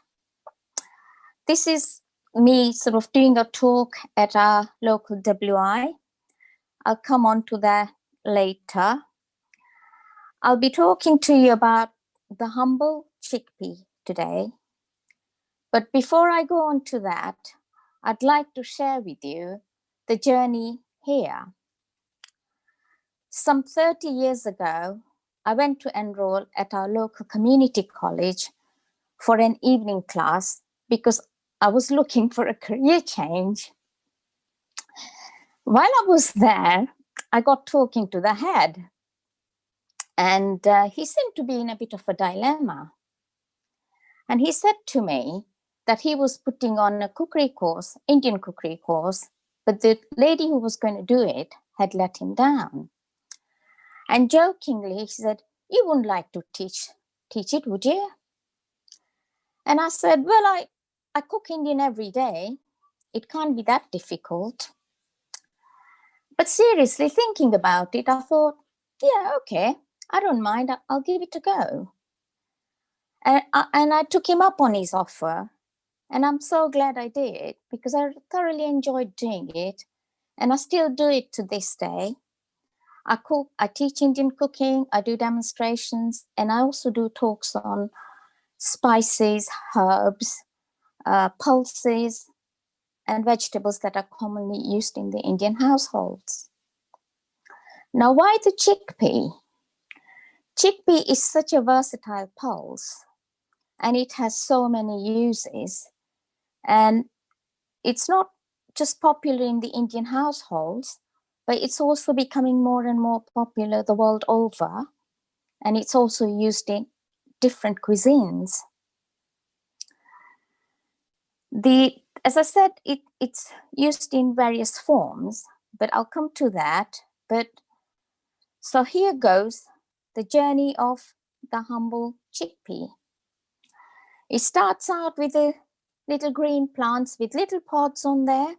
This is me sort of doing a talk at our local WI. I'll come on to that later. I'll be talking to you about the humble chickpea today. But before I go on to that, I'd like to share with you the journey here. Some 30 years ago, I went to enroll at our local community college for an evening class because I was looking for a career change. While I was there, I got talking to the head, and he seemed to be in a bit of a dilemma. And he said to me that he was putting on a cookery course, Indian cookery course, but the lady who was going to do it had let him down. And jokingly, he said, "You wouldn't like to teach it, would you?" And I said, "Well, I cook Indian every day. It can't be that difficult." But seriously, thinking about it, I thought, yeah, okay, I don't mind. I'll give it a go. And I took him up on his offer. And I'm so glad I did because I thoroughly enjoyed doing it. And I still do it to this day. I cook, I teach Indian cooking, I do demonstrations, and I also do talks on spices, herbs, pulses, and vegetables that are commonly used in the Indian households. Now, why the chickpea? Chickpea is such a versatile pulse, and it has so many uses. And it's not just popular in the Indian households, but it's also becoming more and more popular the world over. And it's also used in different cuisines. As I said, it's used in various forms, but I'll come to that. But so here goes the journey of the humble chickpea. It starts out with the little green plants with little pods on there.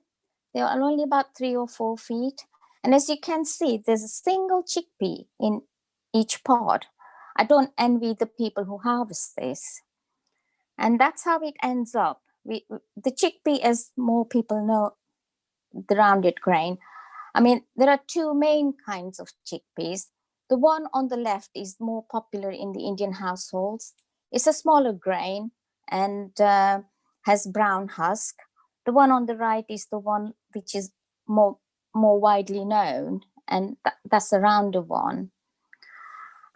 They are only about 3 or 4 feet. And as you can see, there's a single chickpea in each pod. I don't envy the people who harvest this. And that's how it ends up. The chickpea, as more people know, the rounded grain. I mean, there are 2 main kinds of chickpeas. The one on the left is more popular in the Indian households. It's a smaller grain and has brown husk. The one on the right is the one which is more widely known, and that's a rounder one.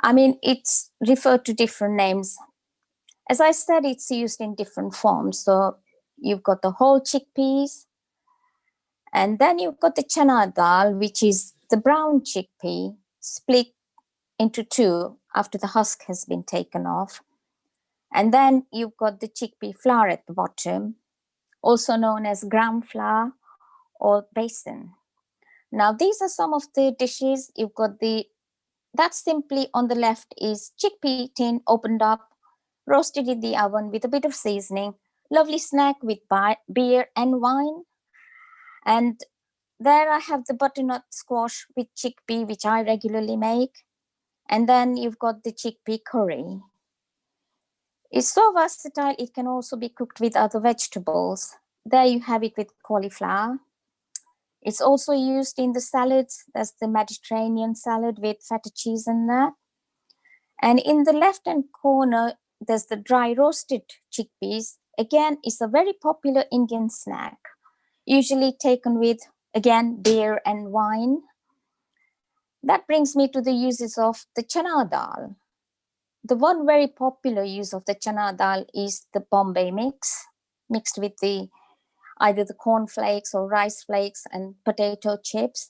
I mean, it's referred to different names. As I said, it's used in different forms. So you've got the whole chickpeas, and then you've got the chana dal, which is the brown chickpea split into 2 after the husk has been taken off. And then you've got the chickpea flour at the bottom, also known as gram flour or basin. Now, these are some of the dishes. You've got that's simply on the left is chickpea tin opened up, roasted in the oven with a bit of seasoning, lovely snack with beer and wine. And there I have the butternut squash with chickpea, which I regularly make. And then you've got the chickpea curry. It's so versatile, it can also be cooked with other vegetables. There you have it with cauliflower. It's also used in the salads. There's the Mediterranean salad with feta cheese in that. And in the left-hand corner, there's the dry roasted chickpeas. Again, it's a very popular Indian snack, usually taken with, again, beer and wine. That brings me to the uses of the chana dal. The one very popular use of the chana dal is the Bombay mix, mixed with either the corn flakes or rice flakes and potato chips.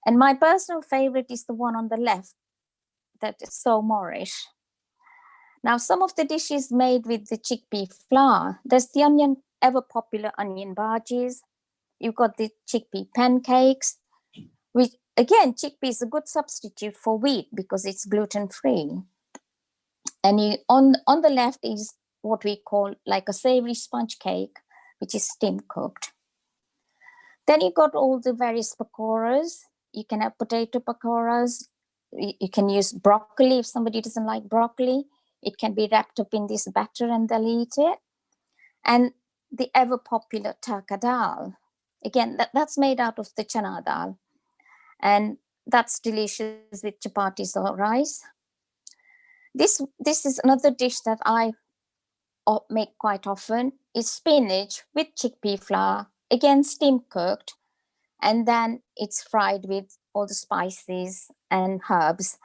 And my personal favorite is the one on the left, that is so Moorish. Now, some of the dishes made with the chickpea flour, there's the ever popular onion bhajis. You've got the chickpea pancakes, which again, chickpea is a good substitute for wheat because it's gluten-free. And on the left is what we call like a savory sponge cake, which is steam cooked. Then you got all the various pakoras. You can have potato pakoras. You can use broccoli if somebody doesn't like broccoli. It can be wrapped up in this batter and they'll eat it. And the ever popular tarka dal. Again, that's made out of the chana dal. And that's delicious with chapatis or rice. This is another dish that I make quite often. Is spinach with chickpea flour, again steam cooked, and then it's fried with all the spices and herbs.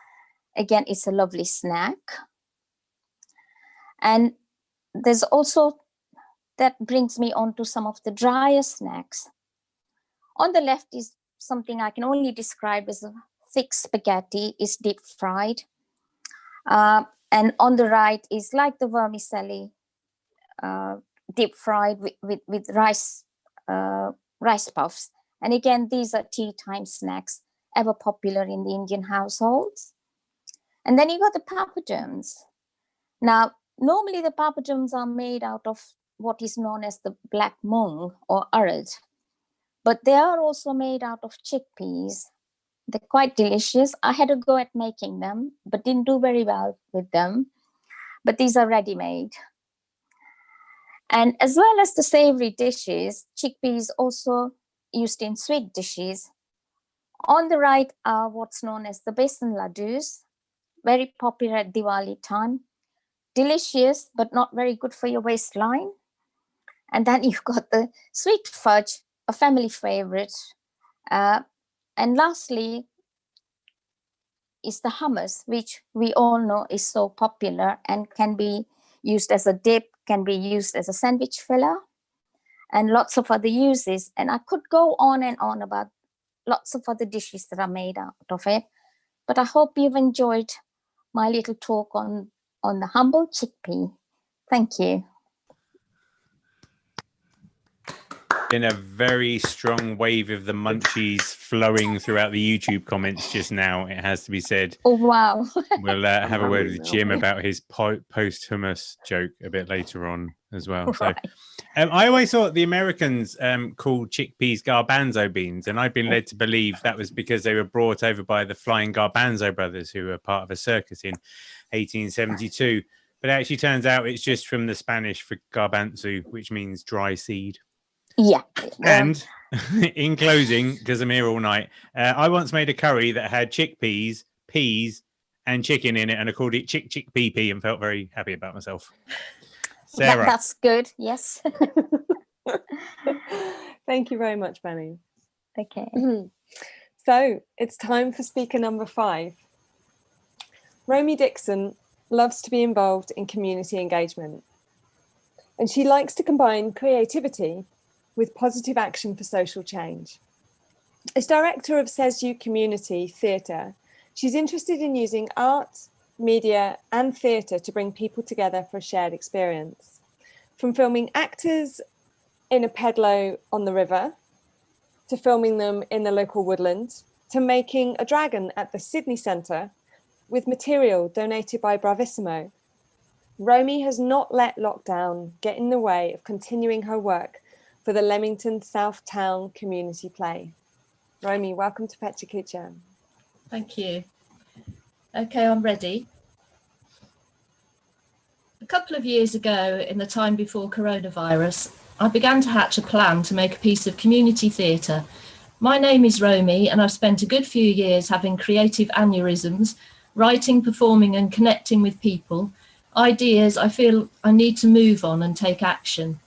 Again, it's a lovely snack. And there's also, that brings me on to some of the drier snacks. On the left is something I can only describe as a thick spaghetti, is deep fried. And on the right is like the vermicelli, deep fried with rice puffs. And again, these are tea time snacks, ever popular in the Indian households. And then you got the papadums. Now, normally the papadums are made out of what is known as the black mung or urad, but they are also made out of chickpeas. They're quite delicious. I had a go at making them, but didn't do very well with them. But these are ready-made. And as well as the savory dishes, chickpeas also used in sweet dishes. On the right are what's known as the besan laddus, very popular at Diwali time. Delicious, but not very good for your waistline. And then you've got the sweet fudge, a family favorite. And lastly is the hummus, which we all know is so popular and can be used as a dip, can be used as a sandwich filler. and lots of other uses. And I could go on and on about lots of other dishes that are made out of it. But I hope you've enjoyed my little talk on the humble chickpea. Thank you. Been a very strong wave of the munchies flowing throughout the YouTube comments just now, it has to be said. Oh, wow. We'll have a word with Jim about his post-hummus joke a bit later on as well. Right. So I always thought the Americans called chickpeas garbanzo beans, and I've been led to believe that was because they were brought over by the Flying Garbanzo brothers, who were part of a circus in 1872. But it actually turns out it's just from the Spanish for garbanzo, which means dry seed. Yeah. And in closing, because I'm here all night, I once made a curry that had chickpeas, peas, and chicken in it, and I called it chickpea, and felt very happy about myself. Sarah. That's good. Yes. Thank you very much, Bhanu. Okay. So it's time for speaker number 5. Romy Dixon loves to be involved in community engagement, and she likes to combine creativity with positive action for social change. As director of Says You Community Theatre, she's interested in using art, media and theatre to bring people together for a shared experience. From filming actors in a pedalo on the river, to filming them in the local woodland, to making a dragon at the Sydenham Centre with material donated by Bravissimo. Romy has not let lockdown get in the way of continuing her work for the Leamington South Town Community Play. Romy, welcome to Pechakucha. Thank you. Okay, I'm ready. A couple of years ago, in the time before coronavirus, I began to hatch a plan to make a piece of community theatre. My name is Romy, and I've spent a good few years having creative aneurysms, writing, performing and connecting with people, ideas I feel I need to move on and take action.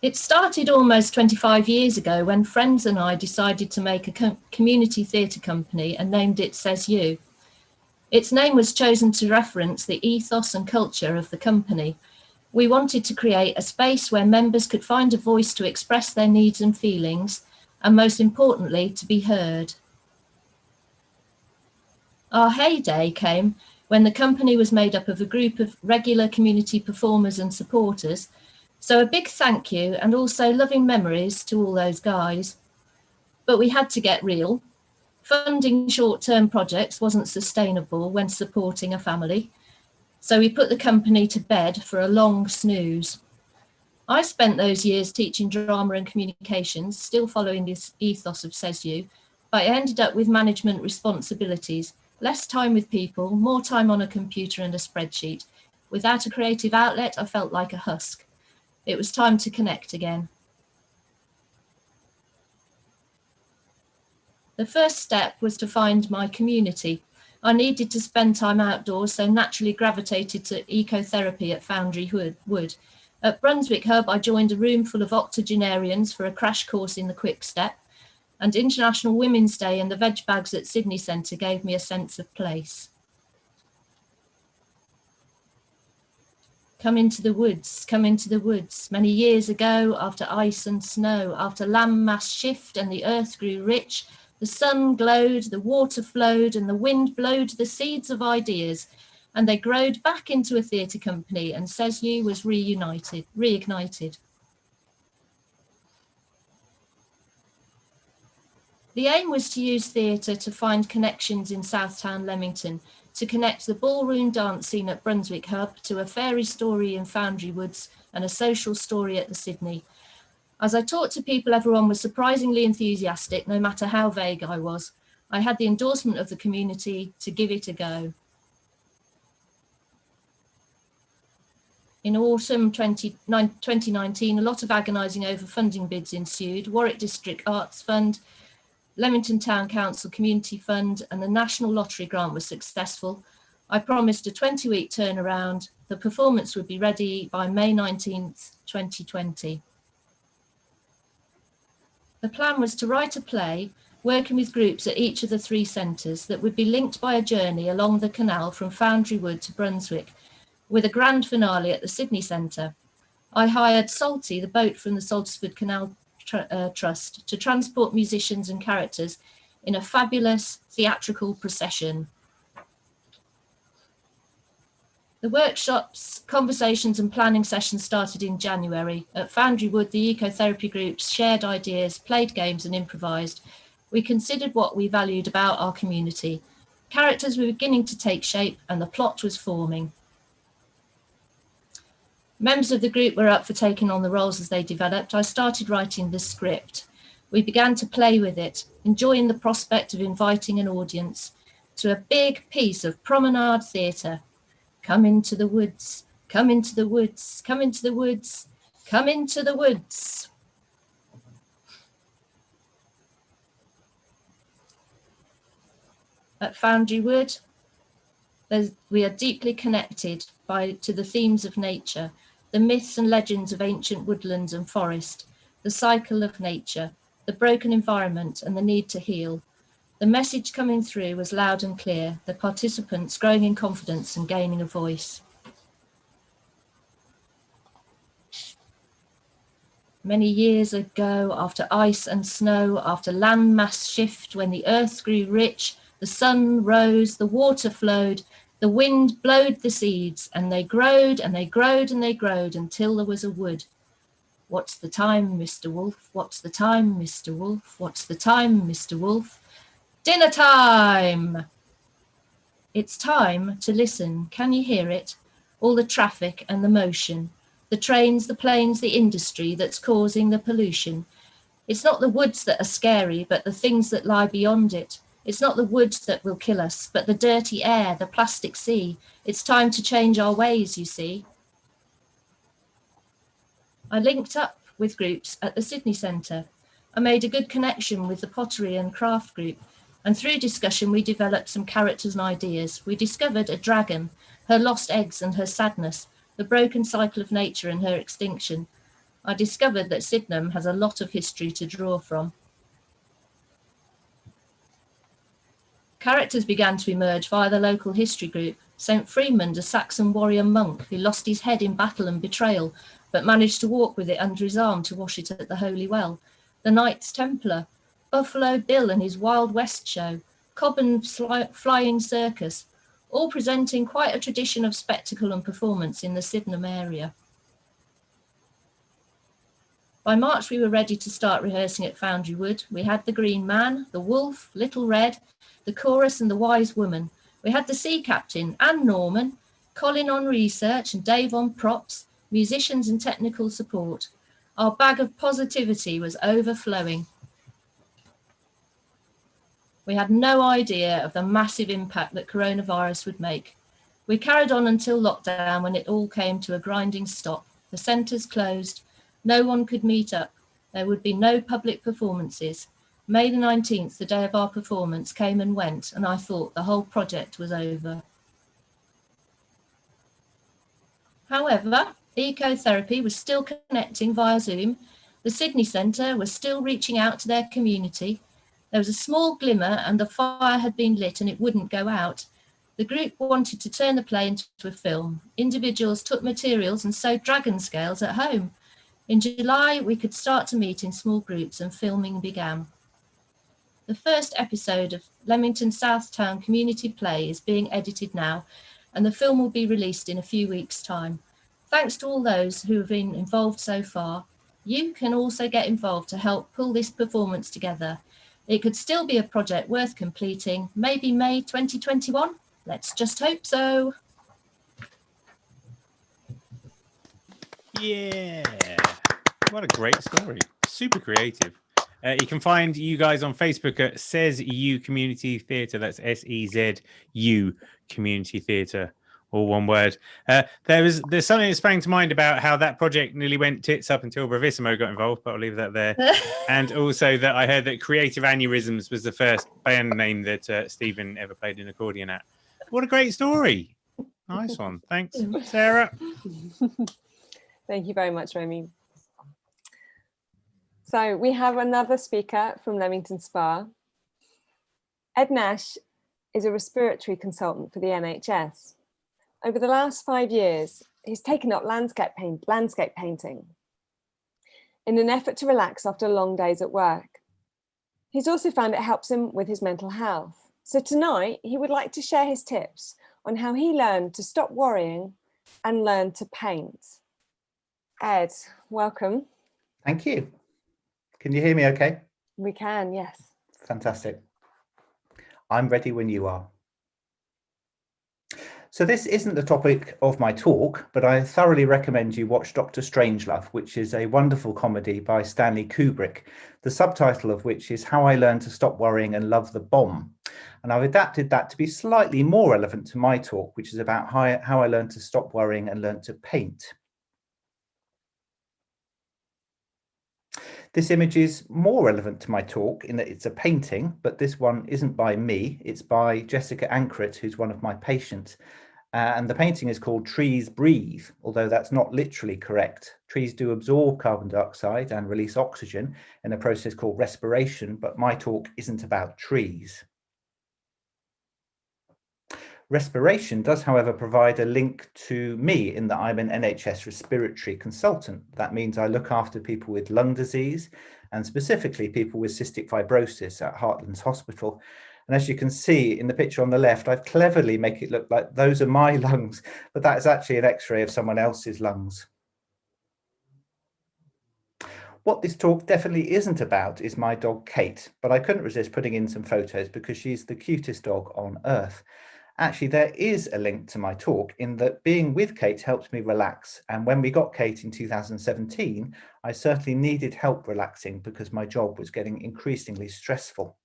It started almost 25 years ago when friends and I decided to make a community theatre company and named it Says You. Its name was chosen to reference the ethos and culture of the company. We wanted to create a space where members could find a voice to express their needs and feelings, and most importantly, to be heard. Our heyday came when the company was made up of a group of regular community performers and supporters. So a big thank you and also loving memories to all those guys. But we had to get real. Funding short-term projects wasn't sustainable when supporting a family. So we put the company to bed for a long snooze. I spent those years teaching drama and communications, still following this ethos of Says You, but I ended up with management responsibilities, less time with people, more time on a computer and a spreadsheet. Without a creative outlet, I felt like a husk. It was time to connect again. The first step was to find my community. I needed to spend time outdoors, so naturally gravitated to ecotherapy at Foundry Wood. At Brunswick Hub, I joined a room full of octogenarians for a crash course in the quick step, and International Women's Day and the veg bags at Sydenham Centre gave me a sense of place. Come into the woods, come into the woods. Many years ago, after ice and snow, after land mass shift and the earth grew rich, the sun glowed, the water flowed, and the wind blowed the seeds of ideas, and they growed back into a theatre company, and Says You was reignited. The aim was to use theatre to find connections in Southtown Leamington, to connect the ballroom dance scene at Brunswick Hub to a fairy story in Foundry Woods and a social story at the Sydney. As I talked to people, everyone was surprisingly enthusiastic, no matter how vague I was. I had the endorsement of the community to give it a go. In autumn 2019, a lot of agonising over funding bids ensued. Warwick District Arts Fund, Leamington Town Council Community Fund and the National Lottery grant was successful. I promised a 20-week turnaround. The performance would be ready by May 19th, 2020. The plan was to write a play, working with groups at each of the 3 centres that would be linked by a journey along the canal from Foundry Wood to Brunswick. with a grand finale at the Sydney Centre. I hired Salty, the boat from the Saltersford Canal Trust, to transport musicians and characters in a fabulous theatrical procession. The workshops, conversations and planning sessions started in January. At Foundry Wood, the ecotherapy groups shared ideas, played games and improvised. We considered what we valued about our community. Characters were beginning to take shape and the plot was forming. Members of the group were up for taking on the roles as they developed. I started writing the script. We began to play with it, enjoying the prospect of inviting an audience to a big piece of promenade theatre. Come into the woods, come into the woods, come into the woods, come into the woods. At Foundry Wood, we are deeply connected to the themes of nature, the myths and legends of ancient woodlands and forest, the cycle of nature, the broken environment and the need to heal. The message coming through was loud and clear, the participants growing in confidence and gaining a voice. Many years ago, after ice and snow, after land mass shift, when the earth grew rich, the sun rose, the water flowed, the wind blowed the seeds, and they growed and they growed and they growed until there was a wood. What's the time, Mr. Wolf? What's the time, Mr. Wolf? What's the time, Mr. Wolf? Dinner time! It's time to listen. Can you hear it? All the traffic and the motion, the trains, the planes, the industry that's causing the pollution. It's not the woods that are scary, but the things that lie beyond it. It's not the woods that will kill us, but the dirty air, the plastic sea. It's time to change our ways, you see. I linked up with groups at the Sydney Centre. I made a good connection with the pottery and craft group, and through discussion we developed some characters and ideas. We discovered a dragon, her lost eggs and her sadness, the broken cycle of nature and her extinction. I discovered that Sydenham has a lot of history to draw from. Characters began to emerge via the local history group. St. Freeman, a Saxon warrior monk who lost his head in battle and betrayal, but managed to walk with it under his arm to wash it at the Holy Well. The Knights Templar, Buffalo Bill and his Wild West show, Cobham's Flying Circus, all presenting quite a tradition of spectacle and performance in the Sydenham area. By March, we were ready to start rehearsing at Foundry Wood. We had the Green Man, the Wolf, Little Red, the Chorus and the Wise Woman. We had the Sea Captain and Norman, Colin on research and Dave on props, musicians and technical support. Our bag of positivity was overflowing. We had no idea of the massive impact that coronavirus would make. We carried on until lockdown, when it all came to a grinding stop. The centres closed. No one could meet up. There would be no public performances. May the 19th, the day of our performance, came and went, and I thought the whole project was over. However, ecotherapy was still connecting via Zoom. The Sydney Centre was still reaching out to their community. There was a small glimmer and the fire had been lit and it wouldn't go out. The group wanted to turn the play into a film. Individuals took materials and sewed dragon scales at home. In July, we could start to meet in small groups and filming began. The first episode of Leamington Southtown Community Play is being edited now, and the film will be released in a few weeks' time. Thanks to all those who have been involved so far. You can also get involved to help pull this performance together. It could still be a project worth completing, maybe May 2021. Let's just hope so. Yeah, what a great story. Super creative. You can find you guys on Facebook at Says You Community Theatre. That's SEZU Community Theatre, all one word. There's something that sprang to mind about how that project nearly went tits up until Bravissimo got involved, but I'll leave that there. And also that I heard that Creative Aneurysms was the first band name that Stephen ever played an accordion at. What a great story. Nice one. Thanks, Sarah. Thank you very much, Romy. So we have another speaker from Leamington Spa. Ed Nash is a respiratory consultant for the NHS. over the last 5 years, he's taken up landscape painting in an effort to relax after long days at work. He's also found it helps him with his mental health. So tonight, he would like to share his tips on how he learned to stop worrying and learn to paint. Ed, welcome. Thank you. Can you hear me okay? We can, yes. Fantastic. I'm ready when you are. So this isn't the topic of my talk, but I thoroughly recommend you watch Dr. Strangelove, which is a wonderful comedy by Stanley Kubrick, the subtitle of which is How I Learned to Stop Worrying and Love the Bomb. And I've adapted that to be slightly more relevant to my talk, which is about how I learned to stop worrying and learn to paint. This image is more relevant to my talk in that it's a painting, but this one isn't by me. It's by Jessica Ankrit, who's one of my patients. And the painting is called Trees Breathe, although that's not literally correct. Trees do absorb carbon dioxide and release oxygen in a process called respiration, but my talk isn't about trees. Respiration does, however, provide a link to me in that I'm an NHS respiratory consultant. That means I look after people with lung disease and specifically people with cystic fibrosis at Heartlands Hospital. And as you can see in the picture on the left, I've cleverly make it look like those are my lungs, but that is actually an X-ray of someone else's lungs. What this talk definitely isn't about is my dog Kate, but I couldn't resist putting in some photos because she's the cutest dog on earth. Actually, there is a link to my talk in that being with Kate helped me relax. And when we got Kate in 2017, I certainly needed help relaxing because my job was getting increasingly stressful.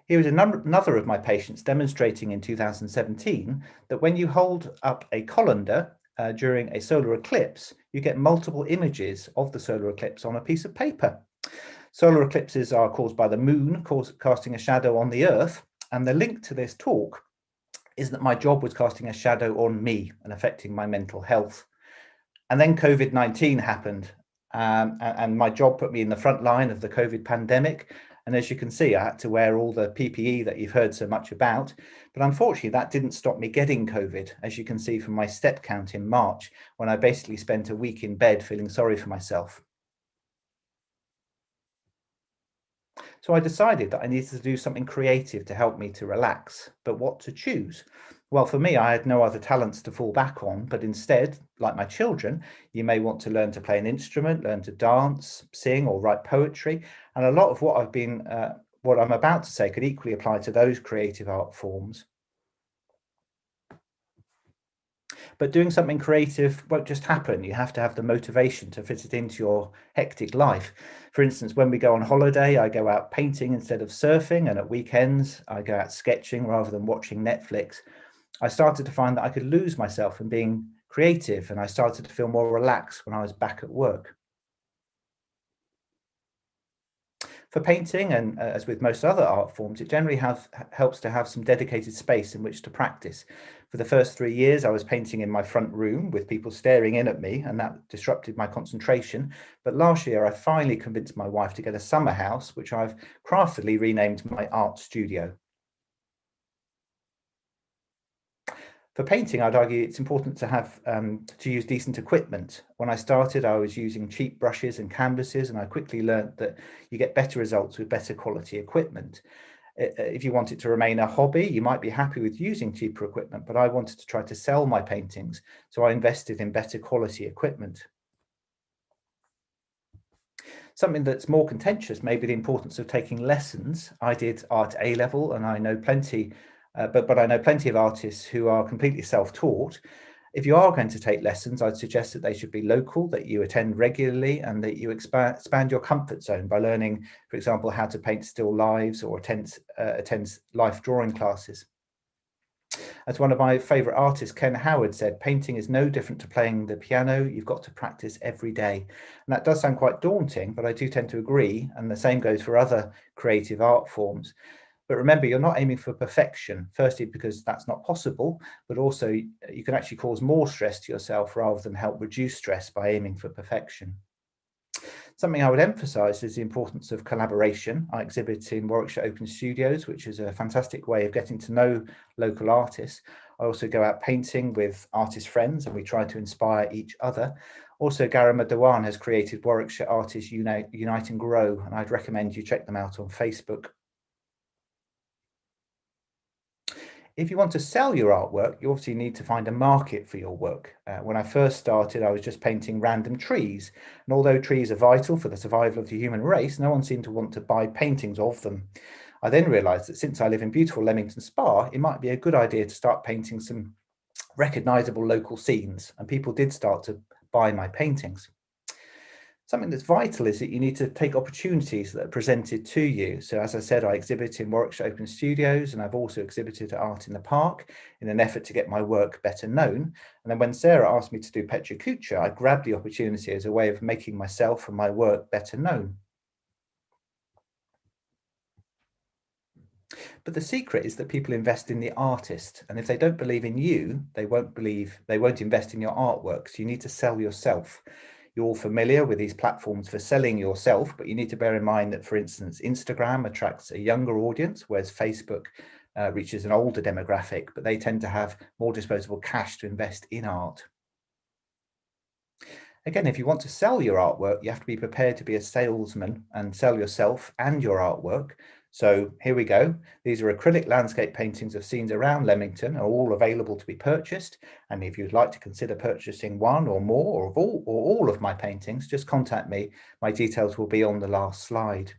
Here is another of my patients demonstrating in 2017 that when you hold up a colander during a solar eclipse, you get multiple images of the solar eclipse on a piece of paper. Solar eclipses are caused by the moon casting a shadow on the earth, and the link to this talk is that my job was casting a shadow on me and affecting my mental health. And then COVID-19 happened, and my job put me in the front line of the COVID pandemic. And as you can see, I had to wear all the PPE that you've heard so much about. But unfortunately, that didn't stop me getting COVID, as you can see from my step count in March, when I basically spent a week in bed feeling sorry for myself. So I decided that I needed to do something creative to help me to relax. But what to choose? Well, for me, I had no other talents to fall back on, but instead, like my children, you may want to learn to play an instrument, learn to dance, sing, or write poetry. And a lot of what I'm about to say could equally apply to those creative art forms. But doing something creative won't just happen. You have to have the motivation to fit it into your hectic life. For instance, when we go on holiday, I go out painting instead of surfing, and at weekends, I go out sketching rather than watching Netflix. I started to find that I could lose myself in being creative, and I started to feel more relaxed when I was back at work. For painting, and as with most other art forms, it generally helps to have some dedicated space in which to practice. For the first 3 years, I was painting in my front room with people staring in at me, and that disrupted my concentration. But last year, I finally convinced my wife to get a summer house, which I've craftily renamed my art studio. For painting, I'd argue it's important to have to use decent equipment. When I started, I was using cheap brushes and canvases, and I quickly learned that you get better results with better quality equipment. If you want it to remain a hobby, you might be happy with using cheaper equipment, but I wanted to try to sell my paintings, so I invested in better quality equipment. Something that's more contentious may be the importance of taking lessons. I did art A-level, and I know plenty but I know plenty of artists who are completely self-taught. If you are going to take lessons, I'd suggest that they should be local, that you attend regularly, and that you expand your comfort zone by learning, for example, how to paint still lives or attend life drawing classes. As one of my favourite artists, Ken Howard, said, painting is no different to playing the piano. You've got to practice every day. And that does sound quite daunting, but I do tend to agree. And the same goes for other creative art forms. But remember, you're not aiming for perfection, firstly, because that's not possible, but also you can actually cause more stress to yourself rather than help reduce stress by aiming for perfection. Something I would emphasise is the importance of collaboration. I exhibit in Warwickshire Open Studios, which is a fantastic way of getting to know local artists. I also go out painting with artist friends, and we try to inspire each other. Also, Garima Dewan has created Warwickshire Artists Unite and Grow, and I'd recommend you check them out on Facebook. If you want to sell your artwork, you obviously need to find a market for your work. When I first started, I was just painting random trees. And although trees are vital for the survival of the human race, no one seemed to want to buy paintings of them. I then realised that since I live in beautiful Leamington Spa, it might be a good idea to start painting some recognisable local scenes. And people did start to buy my paintings. Something that's vital is that you need to take opportunities that are presented to you. So as I said, I exhibit in Warwickshire Open Studios, and I've also exhibited at Art in the Park in an effort to get my work better known. And then when Sarah asked me to do Pecha Kucha, I grabbed the opportunity as a way of making myself and my work better known. But the secret is that people invest in the artist, and if they don't believe in you, they won't invest in your artwork. So you need to sell yourself. You're all familiar with these platforms for selling yourself, but you need to bear in mind that, for instance, Instagram attracts a younger audience, whereas Facebook reaches an older demographic, but they tend to have more disposable cash to invest in art. Again, if you want to sell your artwork, you have to be prepared to be a salesman and sell yourself and your artwork. So here we go. These are acrylic landscape paintings of scenes around Leamington, are all available to be purchased. And if you'd like to consider purchasing one or more or all of my paintings, just contact me. My details will be on the last slide.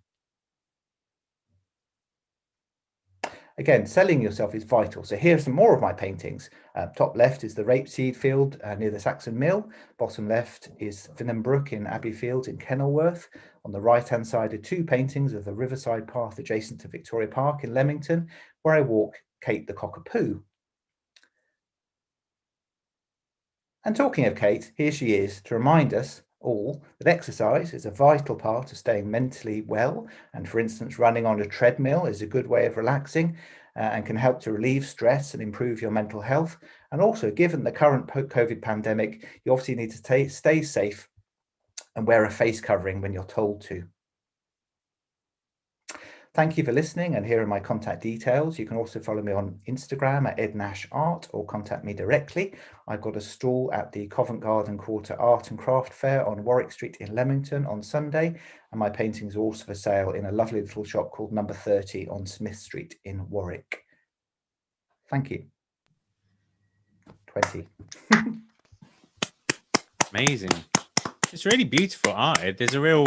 Again, selling yourself is vital. So here are some more of my paintings. Top left is the rapeseed field near the Saxon Mill. Bottom left is Finham Brook in Abbey Fields in Kenilworth. On the right-hand side are two paintings of the Riverside Path adjacent to Victoria Park in Leamington, where I walk Kate the Cockapoo. And talking of Kate, here she is to remind us all that exercise is a vital part of staying mentally well, and for instance running on a treadmill is a good way of relaxing and can help to relieve stress and improve your mental health. And also, given the current COVID pandemic, you obviously need to stay safe and wear a face covering when you're told to. Thank you for listening, and here are my contact details. You can also follow me on Instagram at Ed Nash Art, or contact me directly. I've got a stall at the Covent Garden Quarter Art and Craft Fair on Warwick Street in Leamington on Sunday, and my paintings are also for sale in a lovely little shop called Number 30 on Smith Street in Warwick. Thank you. 20. Amazing. It's really beautiful art. There's a real,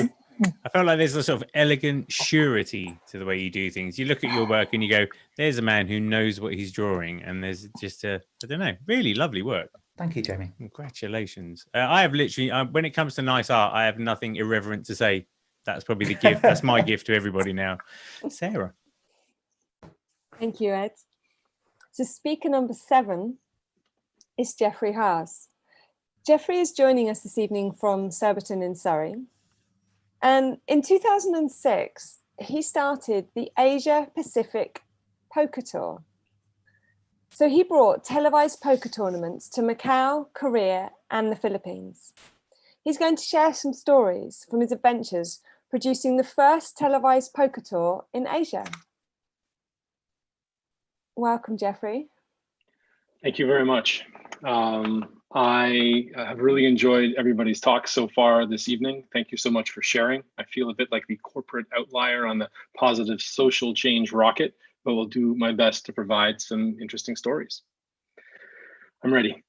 I felt like there's a sort of elegant surety to the way you do things. You look at your work and you go, there's a man who knows what he's drawing. And there's just I don't know, really lovely work. Thank you, Jamie. Congratulations. I have literally, when it comes to nice art, I have nothing irreverent to say. That's probably the gift. That's my gift to everybody now. Sarah. Thank you, Ed. So speaker number 7 is Jeffrey Haas. Jeffrey is joining us this evening from Surbiton in Surrey. And in 2006, he started the Asia Pacific Poker Tour. So he brought televised poker tournaments to Macau, Korea, and the Philippines. He's going to share some stories from his adventures producing the first televised poker tour in Asia. Welcome, Jeffrey. Thank you very much. I have really enjoyed everybody's talk so far this evening. Thank you so much for sharing. I feel a bit like the corporate outlier on the positive social change rocket, but will do my best to provide some interesting stories. I'm ready.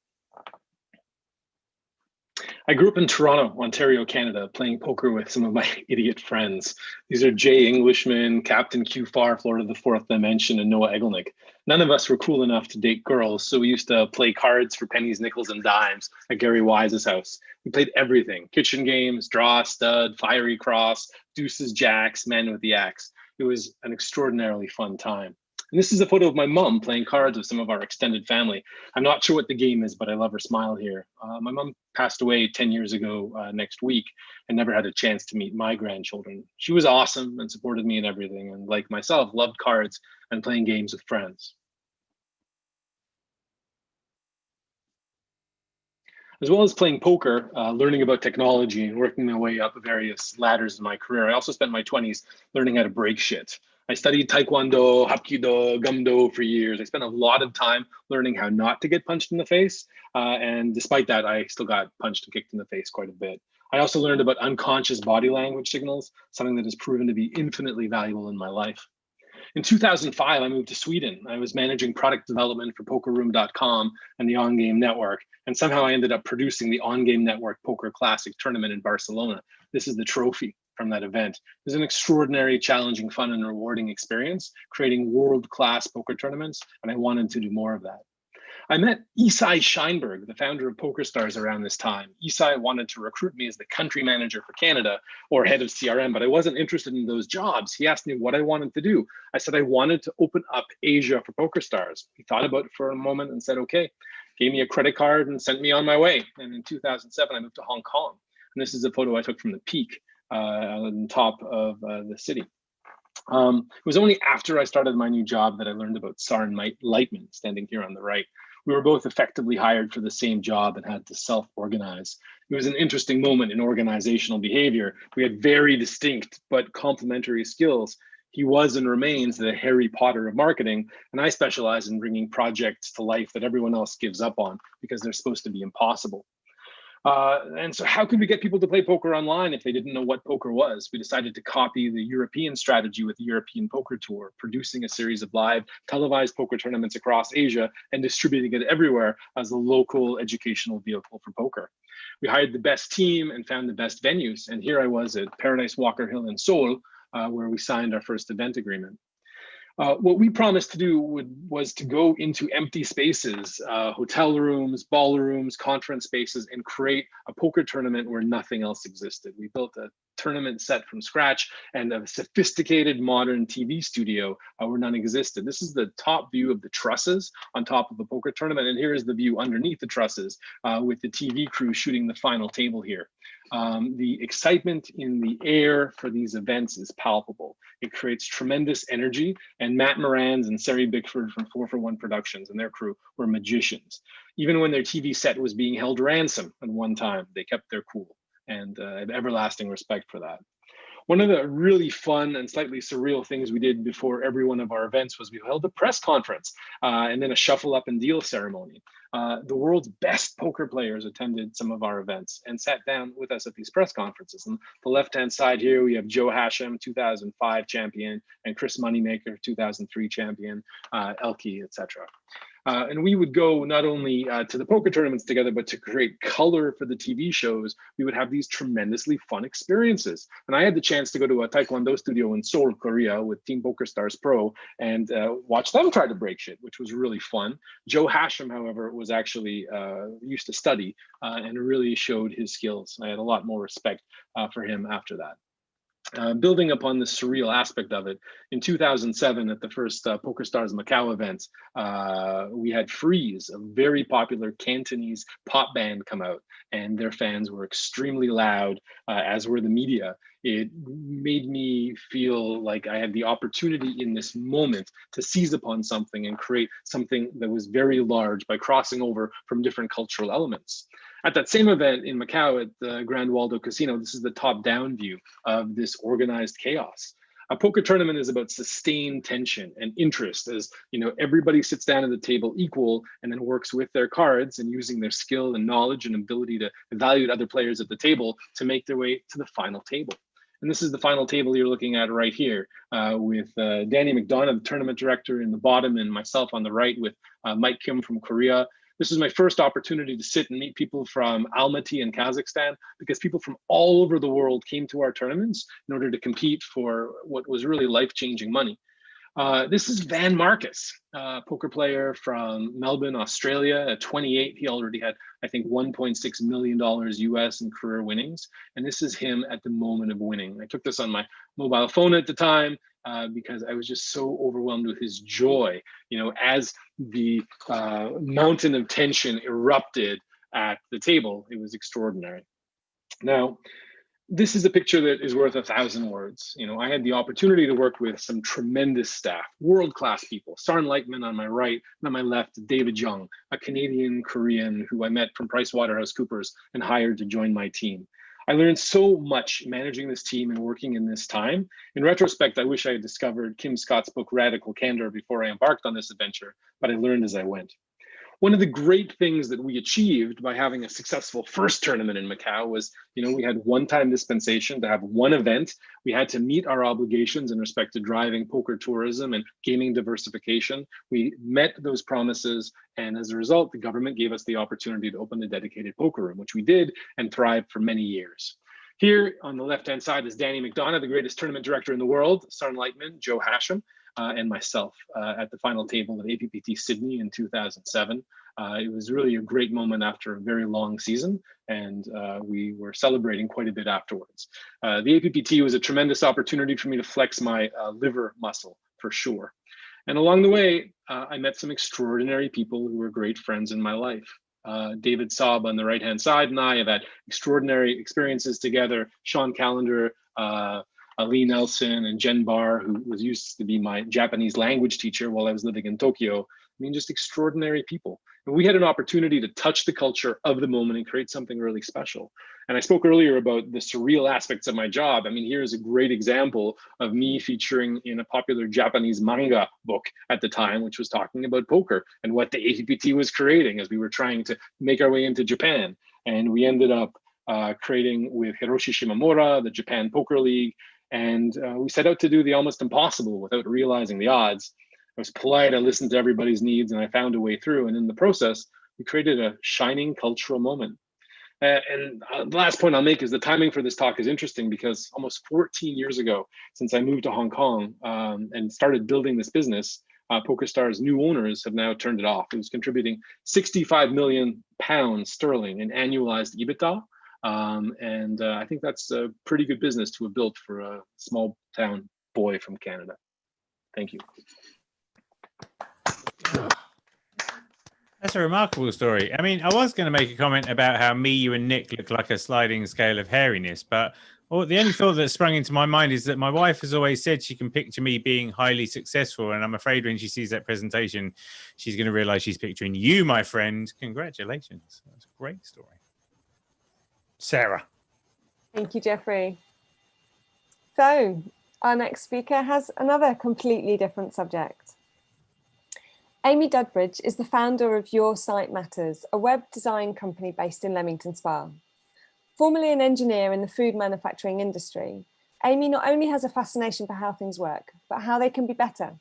I grew up in Toronto, Ontario, Canada, playing poker with some of my idiot friends. These are Jay Englishman, Captain Q-Far, Florida the Fourth Dimension, and Noah Egelnick. None of us were cool enough to date girls, so we used to play cards for pennies, nickels, and dimes at Gary Wise's house. We played everything: kitchen games, draw, stud, fiery cross, deuces, jacks, man with the axe. It was an extraordinarily fun time. And this is a photo of my mom playing cards with some of our extended family. I'm not sure what the game is, but I love her smile here. My mom passed away 10 years ago next week and never had a chance to meet my grandchildren. She was awesome and supported me in everything, and like myself, loved cards and playing games with friends. As well as playing poker, learning about technology and working my way up various ladders in my career, I also spent my 20s learning how to break shit. I studied Taekwondo, Hapkido, Gumdo for years. I spent a lot of time learning how not to get punched in the face. And despite that, I still got punched and kicked in the face quite a bit. I also learned about unconscious body language signals, something that has proven to be infinitely valuable in my life. In 2005, I moved to Sweden. I was managing product development for PokerRoom.com and the On Game Network. And somehow I ended up producing the On Game Network Poker Classic tournament in Barcelona. This is the trophy from that event. It was an extraordinary, challenging, fun, and rewarding experience, creating world-class poker tournaments, and I wanted to do more of that. I met Isai Scheinberg, the founder of PokerStars, around this time. Isai wanted to recruit me as the country manager for Canada or head of CRM, but I wasn't interested in those jobs. He asked me what I wanted to do. I said I wanted to open up Asia for PokerStars. He thought about it for a moment and said, okay, gave me a credit card and sent me on my way. And in 2007, I moved to Hong Kong. And this is a photo I took from the peak on top of the city. It was only after I started my new job that I learned about Søren Lightman, standing here on the right. We were both effectively hired for the same job and had to self-organize. It was an interesting moment in organizational behavior. We had very distinct but complementary skills. He was and remains the Harry Potter of marketing, and I specialize in bringing projects to life that everyone else gives up on because they're supposed to be impossible. And so how could we get people to play poker online if they didn't know what poker was? We decided to copy the European strategy with the European Poker Tour, producing a series of live televised poker tournaments across Asia and distributing it everywhere as a local educational vehicle for poker. We hired the best team and found the best venues. And here I was at Paradise Walker Hill in Seoul, where we signed our first event agreement. What we promised to do was to go into empty spaces, hotel rooms, ballrooms, conference spaces, and create a poker tournament where nothing else existed. We built a tournament set from scratch and a sophisticated modern TV studio where none existed. This is the top view of the trusses on top of a poker tournament. And here is the view underneath the trusses with the TV crew shooting the final table here. The excitement in the air for these events is palpable. It creates tremendous energy, and Matt Moran's and Sari Bickford from 4for1 Productions and their crew were magicians. Even when their TV set was being held ransom at one time, they kept their cool, and I have everlasting respect for that. One of the really fun and slightly surreal things we did before every one of our events was we held a press conference and then a shuffle up and deal ceremony. The world's best poker players attended some of our events and sat down with us at these press conferences. On the left-hand side here, we have Joe Hashem, 2005 champion, and Chris Moneymaker, 2003 champion, Elke, etc. And we would go not only to the poker tournaments together, but to create color for the TV shows. We would have these tremendously fun experiences. And I had the chance to go to a Taekwondo studio in Seoul, Korea with Team PokerStars Pro and watch them try to break shit, which was really fun. Joe Hashem, however, was actually used to study and really showed his skills. I had a lot more respect for him after that. Building upon the surreal aspect of it, in 2007 at the first PokerStars Macau event, we had Freeze, a very popular Cantonese pop band, come out, and their fans were extremely loud, as were the media. It made me feel like I had the opportunity in this moment to seize upon something and create something that was very large by crossing over from different cultural elements. At that same event in Macau at the Grand Waldo Casino, this is the top-down view of this organized chaos. A poker tournament is about sustained tension and interest, as everybody sits down at the table equal and then works with their cards and using their skill and knowledge and ability to evaluate other players at the table to make their way to the final table. And this is the final table you're looking at right here with Danny McDonough, the tournament director, in the bottom, and myself on the right with Mike Kim from Korea. This is my first opportunity to sit and meet people from Almaty in Kazakhstan, because people from all over the world came to our tournaments in order to compete for what was really life-changing money. This is Van Marcus, a poker player from Melbourne, Australia. At 28, he already had, I think, $1.6 million US in career winnings. And this is him at the moment of winning. I took this on my mobile phone at the time because I was just so overwhelmed with his joy. As the mountain of tension erupted at the table, it was extraordinary. Now, this is a picture that is worth 1,000 words. You know, I had the opportunity to work with some tremendous staff, world-class people. Søren Lightman on my right, and on my left, David Young, a Canadian Korean who I met from PricewaterhouseCoopers and hired to join my team. I learned so much managing this team and working in this time. In retrospect, I wish I had discovered Kim Scott's book, Radical Candor, before I embarked on this adventure, but I learned as I went. One of the great things that we achieved by having a successful first tournament in Macau was, you know, we had one-time dispensation to have one event. We had to meet our obligations in respect to driving poker tourism and gaming diversification. We met those promises, and as a result, the government gave us the opportunity to open a dedicated poker room, which we did and thrived for many years. Here on the left-hand side is Danny McDonough, the greatest tournament director in the world, Søren Lightman, Joe Hasham, and myself at the final table of APPT Sydney in 2007. It was really a great moment after a very long season, and we were celebrating quite a bit afterwards. The APPT was a tremendous opportunity for me to flex my liver muscle, for sure. And along the way, I met some extraordinary people who were great friends in my life. David Saab on the right-hand side and I have had extraordinary experiences together. Sean Callender, Ali Nelson, and Jen Barr, who was used to be my Japanese language teacher while I was living in Tokyo. I mean, just extraordinary people. And we had an opportunity to touch the culture of the moment and create something really special. And I spoke earlier about the surreal aspects of my job. I mean, here's a great example of me featuring in a popular Japanese manga book at the time, which was talking about poker and what the APPT was creating as we were trying to make our way into Japan. And we ended up creating with Hiroshi Shimamura, the Japan Poker League. And we set out to do the almost impossible without realizing the odds. I was polite, I listened to everybody's needs, and I found a way through. And in the process, we created a shining cultural moment. And the last point I'll make is the timing for this talk is interesting because almost 14 years ago, since I moved to Hong Kong and started building this business, PokerStar's new owners have now turned it off. It was contributing 65 million pounds sterling in annualized EBITDA. I think that's a pretty good business to have built for a small town boy from Canada. Thank you. That's a remarkable story. I mean, I was going to make a comment about how me, you, and Nick look like a sliding scale of hairiness, but the only thought that sprung into my mind is that my wife has always said she can picture me being highly successful, and I'm afraid when she sees that presentation, she's going to realize she's picturing you, my friend. Congratulations. That's a great story. Sarah. Thank you, Jeffrey. So our next speaker has another completely different subject. Amy Dudbridge is the founder of Your Site Matters, a web design company based in Leamington Spa. Formerly an engineer in the food manufacturing industry, Amy not only has a fascination for how things work, but how they can be better.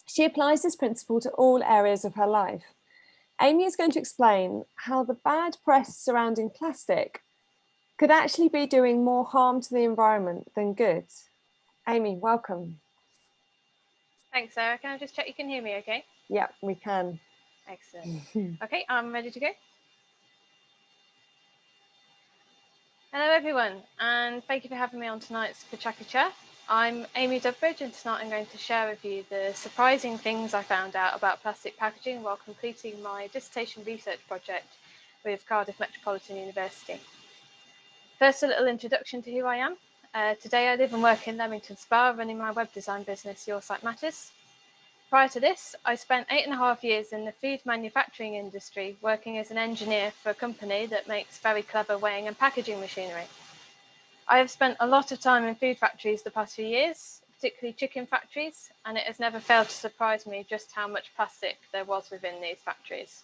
She applies this principle to all areas of her life. Amy is going to explain how the bad press surrounding plastic could actually be doing more harm to the environment than good. Amy, welcome. Thanks, Sarah. Can I just check you can hear me okay? Yeah, we can. Excellent. Okay, I'm ready to go. Hello, everyone, and thank you for having me on tonight's Pachaka Chair. I'm Amy Dudbridge, and tonight I'm going to share with you the surprising things I found out about plastic packaging while completing my dissertation research project with Cardiff Metropolitan University. First, a little introduction to who I am. Today I live and work in Leamington Spa, running my web design business, Your Site Matters. Prior to this, I spent 8.5 years in the food manufacturing industry, working as an engineer for a company that makes very clever weighing and packaging machinery. I have spent a lot of time in food factories the past few years, particularly chicken factories, and it has never failed to surprise me just how much plastic there was within these factories.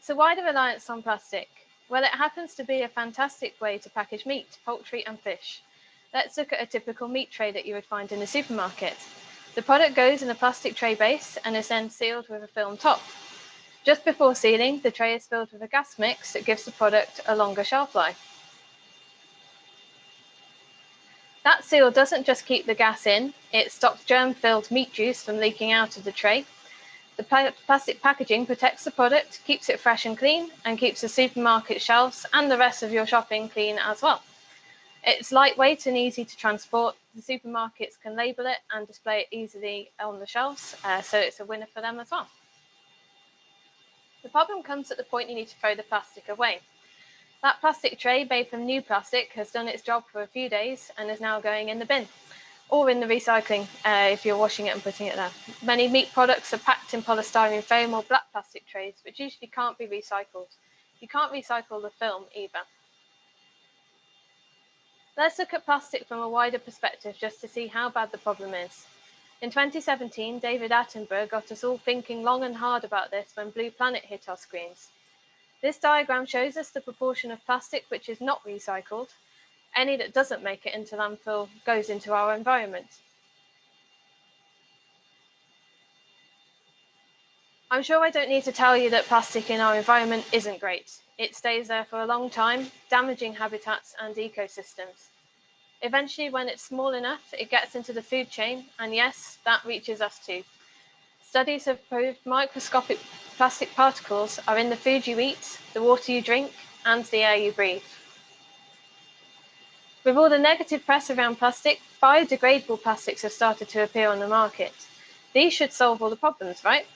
So why the reliance on plastic? Well, it happens to be a fantastic way to package meat, poultry and fish. Let's look at a typical meat tray that you would find in a supermarket. The product goes in a plastic tray base and is then sealed with a film top. Just before sealing, the tray is filled with a gas mix that gives the product a longer shelf life. That seal doesn't just keep the gas in, it stops germ-filled meat juice from leaking out of the tray. The plastic packaging protects the product, keeps it fresh and clean, and keeps the supermarket shelves and the rest of your shopping clean as well. It's lightweight and easy to transport. The supermarkets can label it and display it easily on the shelves, so it's a winner for them as well. The problem comes at the point you need to throw the plastic away. That plastic tray made from new plastic has done its job for a few days and is now going in the bin, or in the recycling if you're washing it and putting it there. Many meat products are packed in polystyrene foam or black plastic trays, which usually can't be recycled. You can't recycle the film either. Let's look at plastic from a wider perspective just to see how bad the problem is. In 2017, David Attenborough got us all thinking long and hard about this when Blue Planet hit our screens. This diagram shows us the proportion of plastic which is not recycled. Any that doesn't make it into landfill goes into our environment. I'm sure I don't need to tell you that plastic in our environment isn't great. It stays there for a long time, damaging habitats and ecosystems. Eventually, when it's small enough, it gets into the food chain, and yes, that reaches us too. Studies have proved microscopic plastic particles are in the food you eat, the water you drink, and the air you breathe. With all the negative press around plastic, biodegradable plastics have started to appear on the market. These should solve all the problems, right?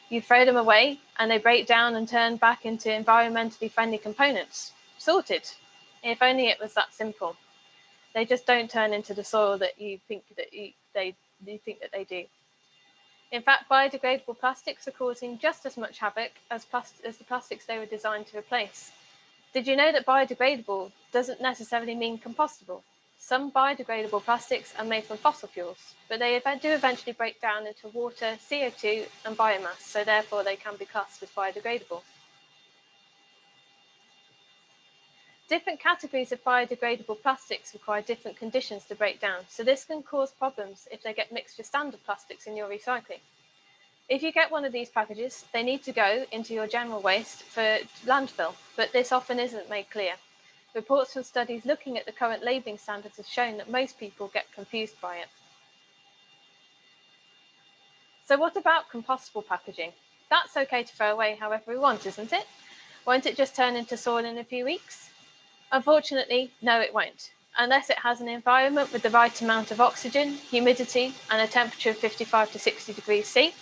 You throw them away, and they break down and turn back into environmentally friendly components. Sorted. If only it was that simple. They just don't turn into the soil that you think that they do. In fact, biodegradable plastics are causing just as much havoc as the plastics they were designed to replace. Did you know that biodegradable doesn't necessarily mean compostable? Some biodegradable plastics are made from fossil fuels, but they do eventually break down into water, CO2, and biomass, so therefore they can be classed as biodegradable. Different categories of biodegradable plastics require different conditions to break down, so this can cause problems if they get mixed with standard plastics in your recycling. If you get one of these packages, they need to go into your general waste for landfill, but this often isn't made clear. Reports from studies looking at the current labelling standards have shown that most people get confused by it. So what about compostable packaging? That's okay to throw away however we want, isn't it? Won't it just turn into soil in a few weeks? Unfortunately, no, it won't, unless it has an environment with the right amount of oxygen, humidity, and a temperature of 55 to 60 degrees C.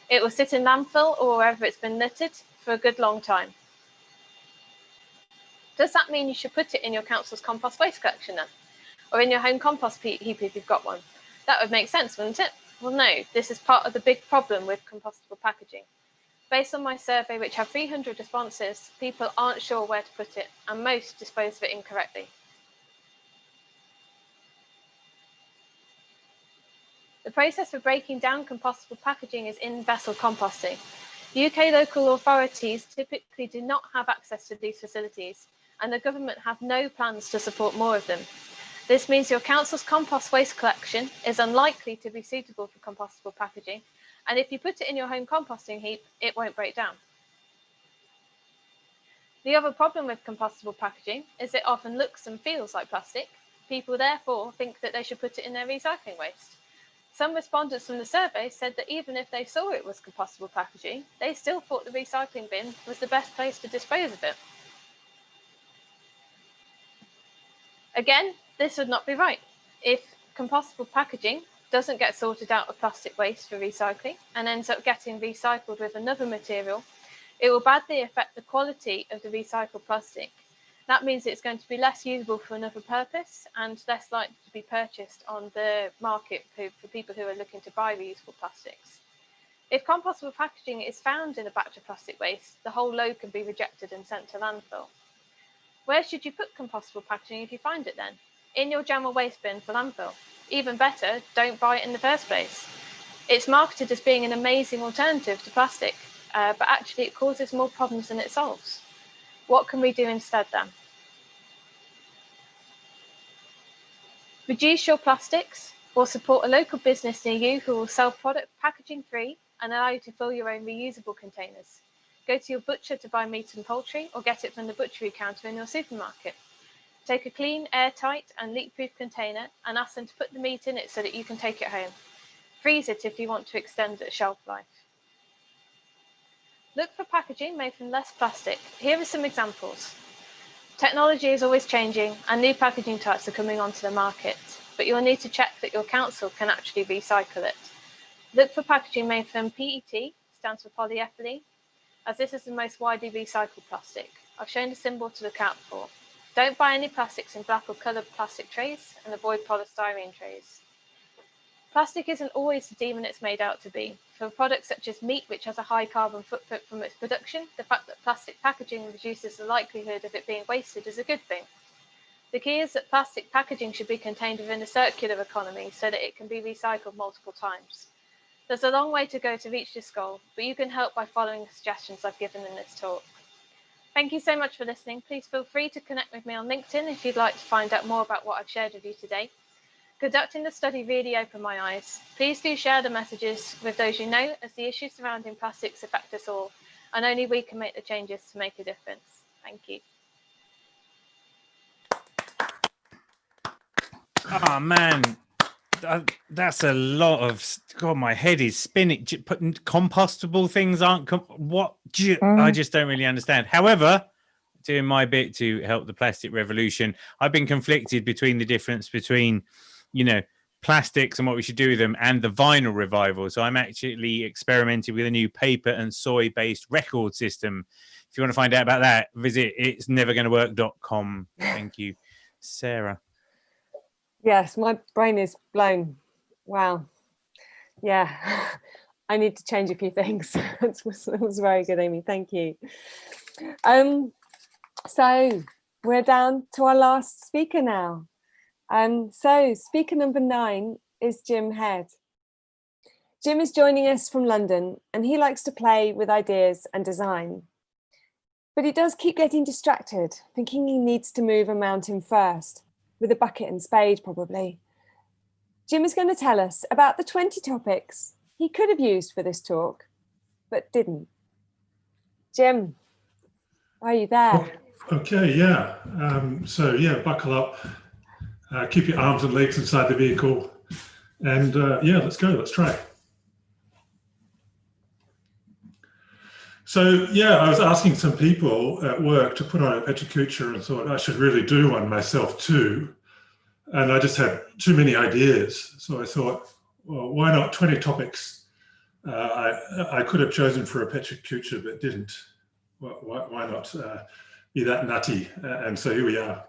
It will sit in landfill or wherever it's been littered for a good long time. Does that mean you should put it in your council's compost waste collection then? Or in your home compost heap if you've got one? That would make sense, wouldn't it? Well, no, this is part of the big problem with compostable packaging. Based on my survey, which had 300 responses, people aren't sure where to put it, and most dispose of it incorrectly. The process for breaking down compostable packaging is in-vessel composting. UK local authorities typically do not have access to these facilities, and the government have no plans to support more of them. This means your council's compost waste collection is unlikely to be suitable for compostable packaging, and if you put it in your home composting heap, it won't break down. The other problem with compostable packaging is it often looks and feels like plastic. People therefore think that they should put it in their recycling waste. Some respondents from the survey said that even if they saw it was compostable packaging, they still thought the recycling bin was the best place to dispose of it. Again, this would not be right. If compostable packaging doesn't get sorted out of plastic waste for recycling and ends up getting recycled with another material, it will badly affect the quality of the recycled plastic. That means it's going to be less usable for another purpose and less likely to be purchased on the market for people who are looking to buy reusable plastics. If compostable packaging is found in a batch of plastic waste, the whole load can be rejected and sent to landfill. Where should you put compostable packaging if you find it then? In your general waste bin for landfill. Even better, don't buy it in the first place. It's marketed as being an amazing alternative to plastic, but actually it causes more problems than it solves. What can we do instead then? Reduce your plastics or support a local business near you who will sell product packaging free and allow you to fill your own reusable containers. Go to your butcher to buy meat and poultry or get it from the butchery counter in your supermarket. Take a clean, airtight and leak-proof container and ask them to put the meat in it so that you can take it home. Freeze it if you want to extend its shelf life. Look for packaging made from less plastic. Here are some examples. Technology is always changing and new packaging types are coming onto the market, but you'll need to check that your council can actually recycle it. Look for packaging made from PET, stands for polyethylene, as this is the most widely recycled plastic. I've shown a symbol to look out for. Don't buy any plastics in black or coloured plastic trays, and avoid polystyrene trays. Plastic isn't always the demon it's made out to be. For products such as meat, which has a high carbon footprint from its production, the fact that plastic packaging reduces the likelihood of it being wasted is a good thing. The key is that plastic packaging should be contained within a circular economy so that it can be recycled multiple times. There's a long way to go to reach this goal, but you can help by following the suggestions I've given in this talk. Thank you so much for listening. Please feel free to connect with me on LinkedIn if you'd like to find out more about what I've shared with you today. Conducting the study really opened my eyes. Please do share the messages with those you know, as the issues surrounding plastics affect us all, and only we can make the changes to make a difference. Thank you. Oh man, that's a lot of, God, my head is spinning. Putting compostable things aren't, I just don't really understand. However, doing my bit to help the plastic revolution, I've been conflicted between the difference between, you know, plastics and what we should do with them and the vinyl revival. So I'm actually experimenting with a new paper and soy-based record system. If you want to find out about that, visit itsnevergonnawork.com. Thank you, Sarah. Yes, my brain is blown. Wow. Yeah, I need to change a few things. It was very good, Amy. Thank you. So we're down to our last speaker now. So speaker number 9 is Jim Head. Jim is joining us from London, and he likes to play with ideas and design. But he does keep getting distracted, thinking he needs to move a mountain first, with a bucket and spade probably. Jim is going to tell us about the 20 topics he could have used for this talk, but didn't. Jim, are you there? Okay, yeah. So yeah, buckle up, keep your arms and legs inside the vehicle, and yeah, let's go, let's try. So yeah, I was asking some people at work to put on a Pechacucha and thought I should really do one myself too. And I just had too many ideas. So I thought, well, why not 20 topics I could have chosen for a Pechacucha but didn't. Why not be that nutty? And so here we are.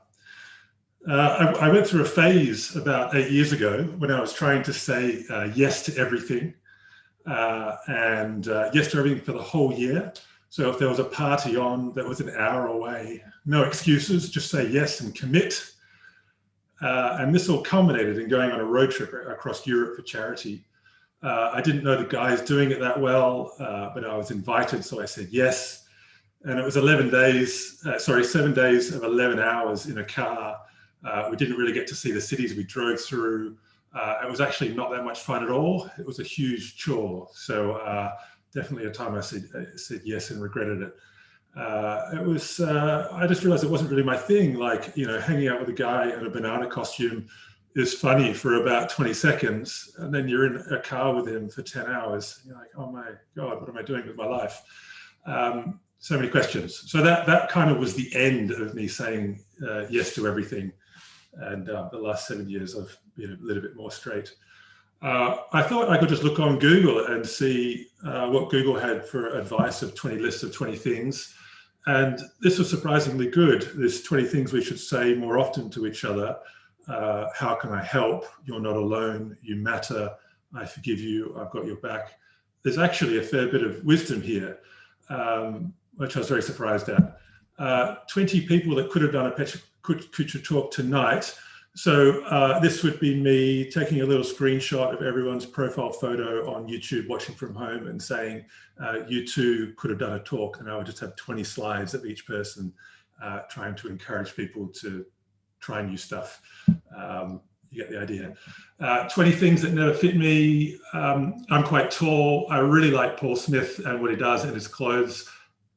I went through a phase about 8 years ago when I was trying to say yes to everything. And yes to everything for the whole year. So if there was a party on that was an hour away, no excuses, just say yes and commit. And this all culminated in going on a road trip across Europe for charity. I didn't know the guys doing it that well, but I was invited, so I said yes. And it was 7 days of 11 hours in a car. We didn't really get to see the cities we drove through. It was actually not that much fun at all. It was a huge chore. So definitely a time I said yes and regretted it. I just realized it wasn't really my thing. Like, you know, hanging out with a guy in a banana costume is funny for about 20 seconds. And then you're in a car with him for 10 hours. You're like, oh my God, what am I doing with my life? So many questions. So that kind of was the end of me saying yes to everything. And the last 7 years I've been a little bit more straight. I thought I could just look on Google and see what Google had for advice of 20 lists of 20 things. And this was surprisingly good. There's 20 things we should say more often to each other. How can I help? You're not alone. You matter. I forgive you. I've got your back. There's actually a fair bit of wisdom here, which I was very surprised at. 20 people that could have done a Pechacucha talk tonight. So this would be me taking a little screenshot of everyone's profile photo on YouTube, watching from home, and saying, you too could have done a talk. And I would just have 20 slides of each person trying to encourage people to try new stuff. You get the idea. 20 things that never fit me. I'm quite tall. I really like Paul Smith and what he does in his clothes.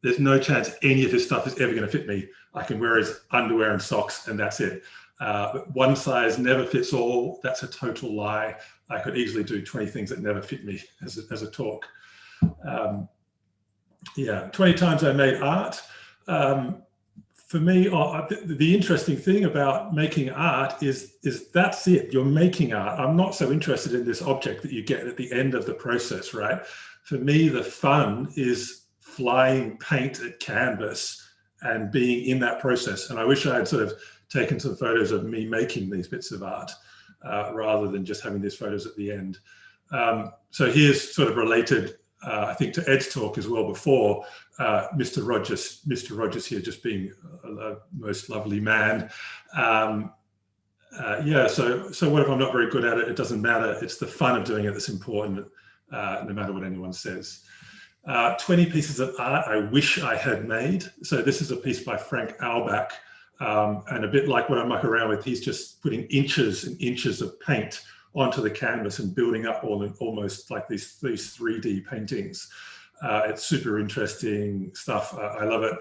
There's no chance any of his stuff is ever going to fit me. I can wear his underwear and socks and that's it. But one size never fits all. That's a total lie. I could easily do 20 things that never fit me as a talk. Yeah, 20 times I made art. For me, the interesting thing about making art is that's it. You're making art. I'm not so interested in this object that you get at the end of the process, right? For me, the fun is flying paint at canvas and being in that process. And I wish I had sort of taken some photos of me making these bits of art rather than just having these photos at the end. So here's sort of related, I think, to Ed's talk as well before, Mr. Rogers here just being a most lovely man. Yeah, so what if I'm not very good at it? It doesn't matter. It's the fun of doing it that's important, no matter what anyone says. 20 pieces of art I wish I had made. So this is a piece by Frank Albach, and a bit like what I muck around with, he's just putting inches and inches of paint onto the canvas and building up almost like these 3D paintings. It's super interesting stuff. I love it.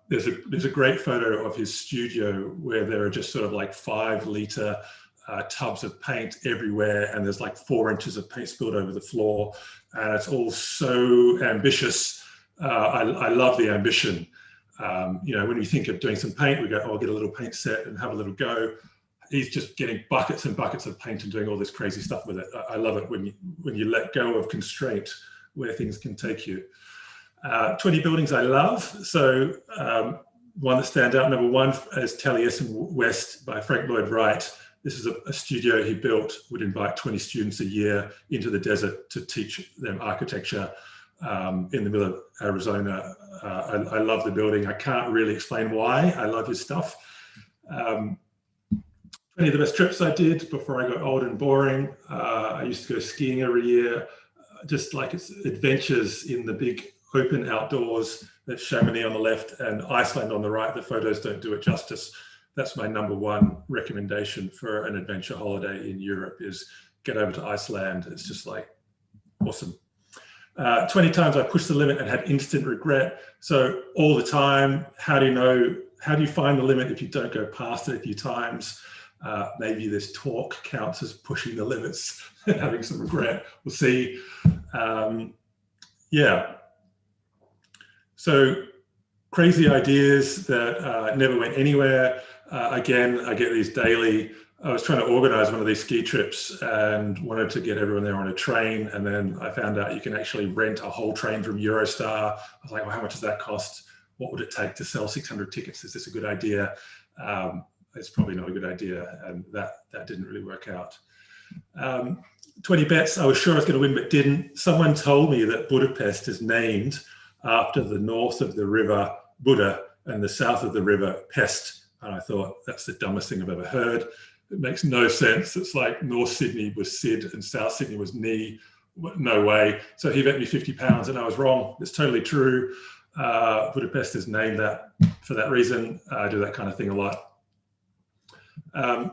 There's a great photo of his studio where there are just sort of like 5-litre tubs of paint everywhere, and there's like 4 inches of paint spilled over the floor, and it's all so ambitious. I love the ambition. You know, when we think of doing some paint, we go, oh, I'll get a little paint set and have a little go. He's just getting buckets and buckets of paint and doing all this crazy stuff with it. I love it when you let go of constraint, where things can take you. 20 buildings I love. So one that stands out, number 1 is Taliesin West by Frank Lloyd Wright. This is a studio he built, would invite 20 students a year into the desert to teach them architecture in the middle of Arizona. I love the building. I can't really explain why. I love his stuff. 20 of the best trips I did before I got old and boring. I used to go skiing every year, just like it's adventures in the big open outdoors. That's Chamonix on the left and Iceland on the right. The photos don't do it justice. That's my number 1 recommendation for an adventure holiday in Europe, is get over to Iceland. It's just like awesome. 20 times I pushed the limit and had instant regret. So all the time, how do you find the limit if you don't go past it a few times? Maybe this talk counts as pushing the limits and having some regret. We'll see. Yeah. So crazy ideas that never went anywhere. Again, I get these daily. I was trying to organize one of these ski trips and wanted to get everyone there on a train. And then I found out you can actually rent a whole train from Eurostar. I was like, well, how much does that cost? What would it take to sell 600 tickets? Is this a good idea? It's probably not a good idea. And that didn't really work out. 20 bets. I was sure I was going to win, but didn't. Someone told me that Budapest is named after the north of the river Buda and the south of the river Pest. And I thought, that's the dumbest thing I've ever heard. It makes no sense. It's like North Sydney was Sid and South Sydney was Knee. No way. So he bet me £50 and I was wrong. It's totally true. Budapest is named that for that reason. I do that kind of thing a lot.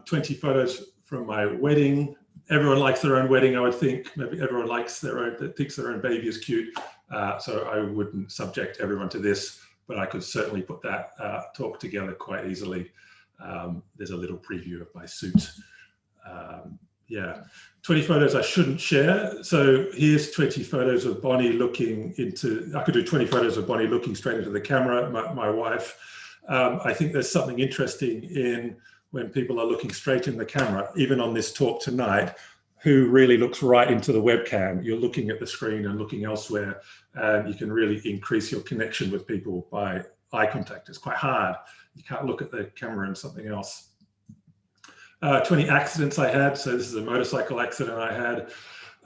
20 photos from my wedding. Everyone likes their own wedding, I would think. Maybe everyone likes thinks their own baby is cute. So I wouldn't subject everyone to this, but I could certainly put that talk together quite easily. There's a little preview of my suit. Yeah, 20 photos I shouldn't share. So here's 20 photos of Bonnie looking into, I could do 20 photos of Bonnie looking straight into the camera, my wife. I think there's something interesting in when people are looking straight in the camera, even on this talk tonight, who really looks right into the webcam. You're looking at the screen and looking elsewhere, and you can really increase your connection with people by eye contact. It's quite hard. You can't look at the camera and something else. 20 accidents I had. So this is a motorcycle accident I had.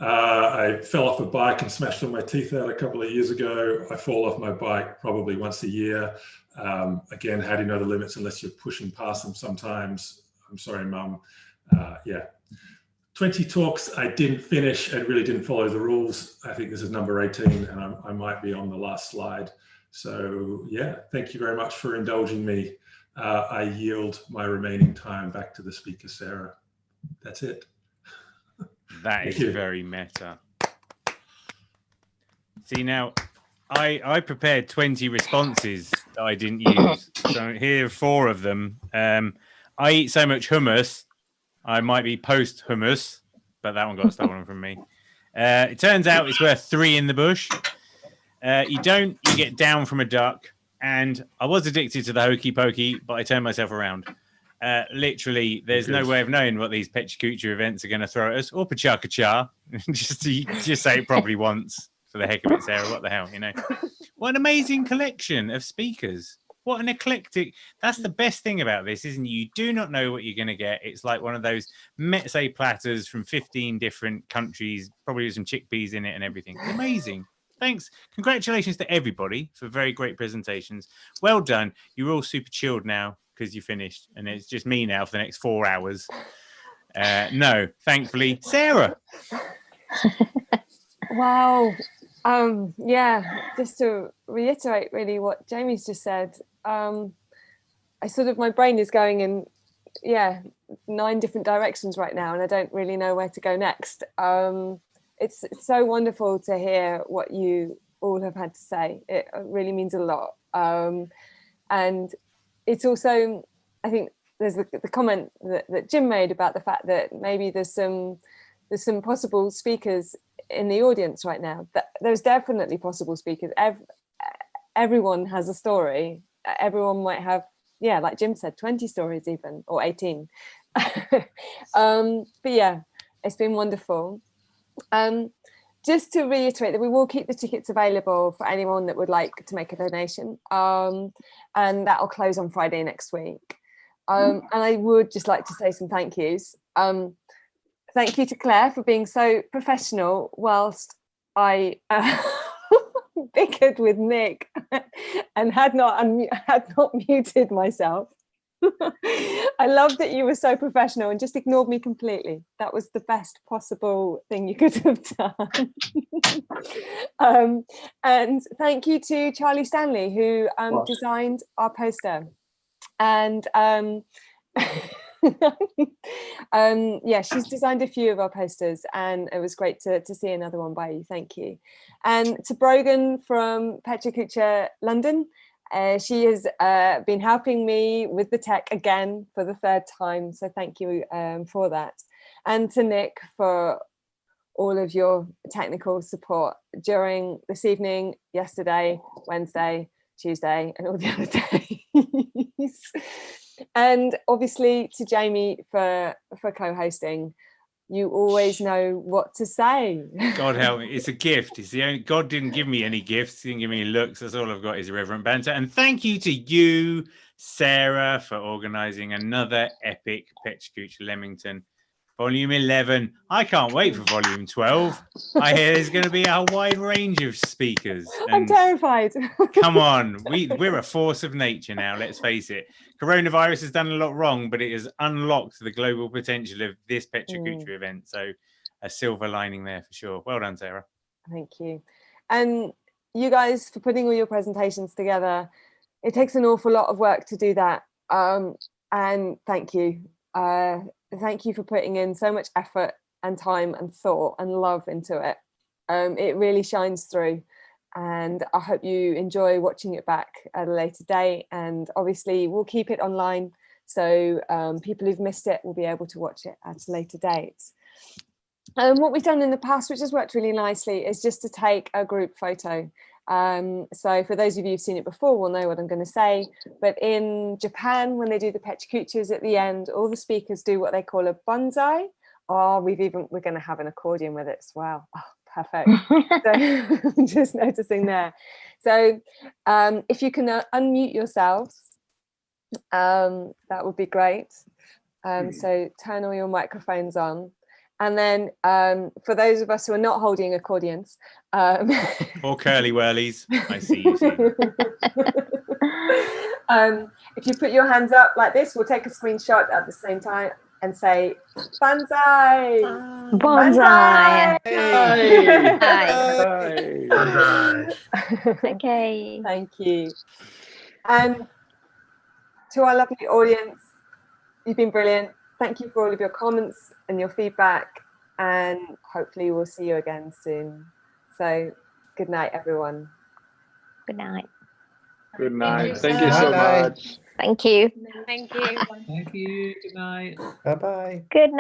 I fell off a bike and smashed all my teeth out a couple of years ago. I fall off my bike probably once a year. Again, how do you know the limits unless you're pushing past them sometimes? I'm sorry, Mum. Yeah. 20 talks I didn't finish and really didn't follow the rules. I think this is number 18 and I might be on the last slide. So yeah, thank you very much for indulging me. I yield my remaining time back to the speaker, Sarah. That's it. That is very meta. See, now I prepared 20 responses that I didn't use. So here are 4 of them. I eat so much hummus, I might be post hummus, but that one got stolen from me. It turns out it's worth 3 in the bush. You get down from a duck. And I was addicted to the hokey pokey, but I turned myself around. Literally, there's no way of knowing what these Pechakucha events are going to throw at us, or Pachakacha. just say it properly once for the heck of it, Sarah. What the hell, you know? What an amazing collection of speakers. What an eclectic. That's the best thing about this, isn't it? You do not know what you're going to get. It's like one of those mezze platters from 15 different countries, probably with some chickpeas in it and everything. It's amazing. Thanks. Congratulations to everybody for very great presentations. Well done. You're all super chilled now because you finished, and it's just me now for the next 4 hours. No, thankfully, Sarah. Wow. Yeah, just to reiterate really what Jamie's just said, my brain is going in 9 different directions right now, and I don't really know where to go next. It's so wonderful to hear what you all have had to say. It really means a lot. And it's also, I think there's the comment that Jim made about the fact that maybe there's some possible speakers in the audience right now. There's definitely possible speakers. Everyone has a story. Everyone might have, like Jim said, 20 stories even, or 18. But yeah, it's been wonderful. Just to reiterate that we will keep the tickets available for anyone that would like to make a donation, and that will close on Friday next week. And I would just like to say some thank yous. Thank you to Claire for being so professional whilst I bickered with Nick and had not muted myself. I love that you were so professional and just ignored me completely. That was the best possible thing you could have done. And thank you to Charlie Stanley, who designed our poster. And she's designed a few of our posters, and it was great to see another one by you. Thank you. And to Brogan from Petra Kucha London, she has been helping me with the tech again for the 3rd time, so thank you for that. And to Nick for all of your technical support during this evening, yesterday, Wednesday, Tuesday, and all the other days. And obviously to Jamie for co-hosting. You always know what to say. God help me. It's a gift. It's the only, God didn't give me any gifts. He didn't give me any looks. That's all I've got is irreverent banter. And thank you to you, Sarah, for organising another epic Petra Kucha Leamington Volume 11. I can't wait for Volume 12. I hear there's going to be a wide range of speakers. I'm terrified. Come on. We're a force of nature now, let's face it. Coronavirus has done a lot wrong, but it has unlocked the global potential of this Petra Kucha event. So a silver lining there for sure. Well done, Sarah. Thank you. And you guys for putting all your presentations together. It takes an awful lot of work to do that. And thank you. Thank you for putting in so much effort and time and thought and love into it. It really shines through, and I hope you enjoy watching it back at a later date. And obviously we'll keep it online, so people who've missed it will be able to watch it at a later date. What we've done in the past, which has worked really nicely, is just to take a group photo. So for those of you who've seen it before will know what I'm going to say, but in Japan, when they do the Petra Kuchas at the end, all the speakers do what they call a bonsai. We're going to have an accordion with it as well. Oh, perfect. So just noticing there. So if you can unmute yourselves, that would be great. So turn all your microphones on. And then for those of us who are not holding accordions. Or curly whirlies, I see you. If you put your hands up like this, we'll take a screenshot at the same time and say, Banzai! Bonsai! Hey. Bonsai. Okay. Thank you. And to our lovely audience, you've been brilliant. Thank you for all of your comments and your feedback, and hopefully we'll see you again soon. So good night, everyone. Good night. Good night. Thank you so much. Thank you. Thank you. Thank you. Good night. Bye-bye. Good night.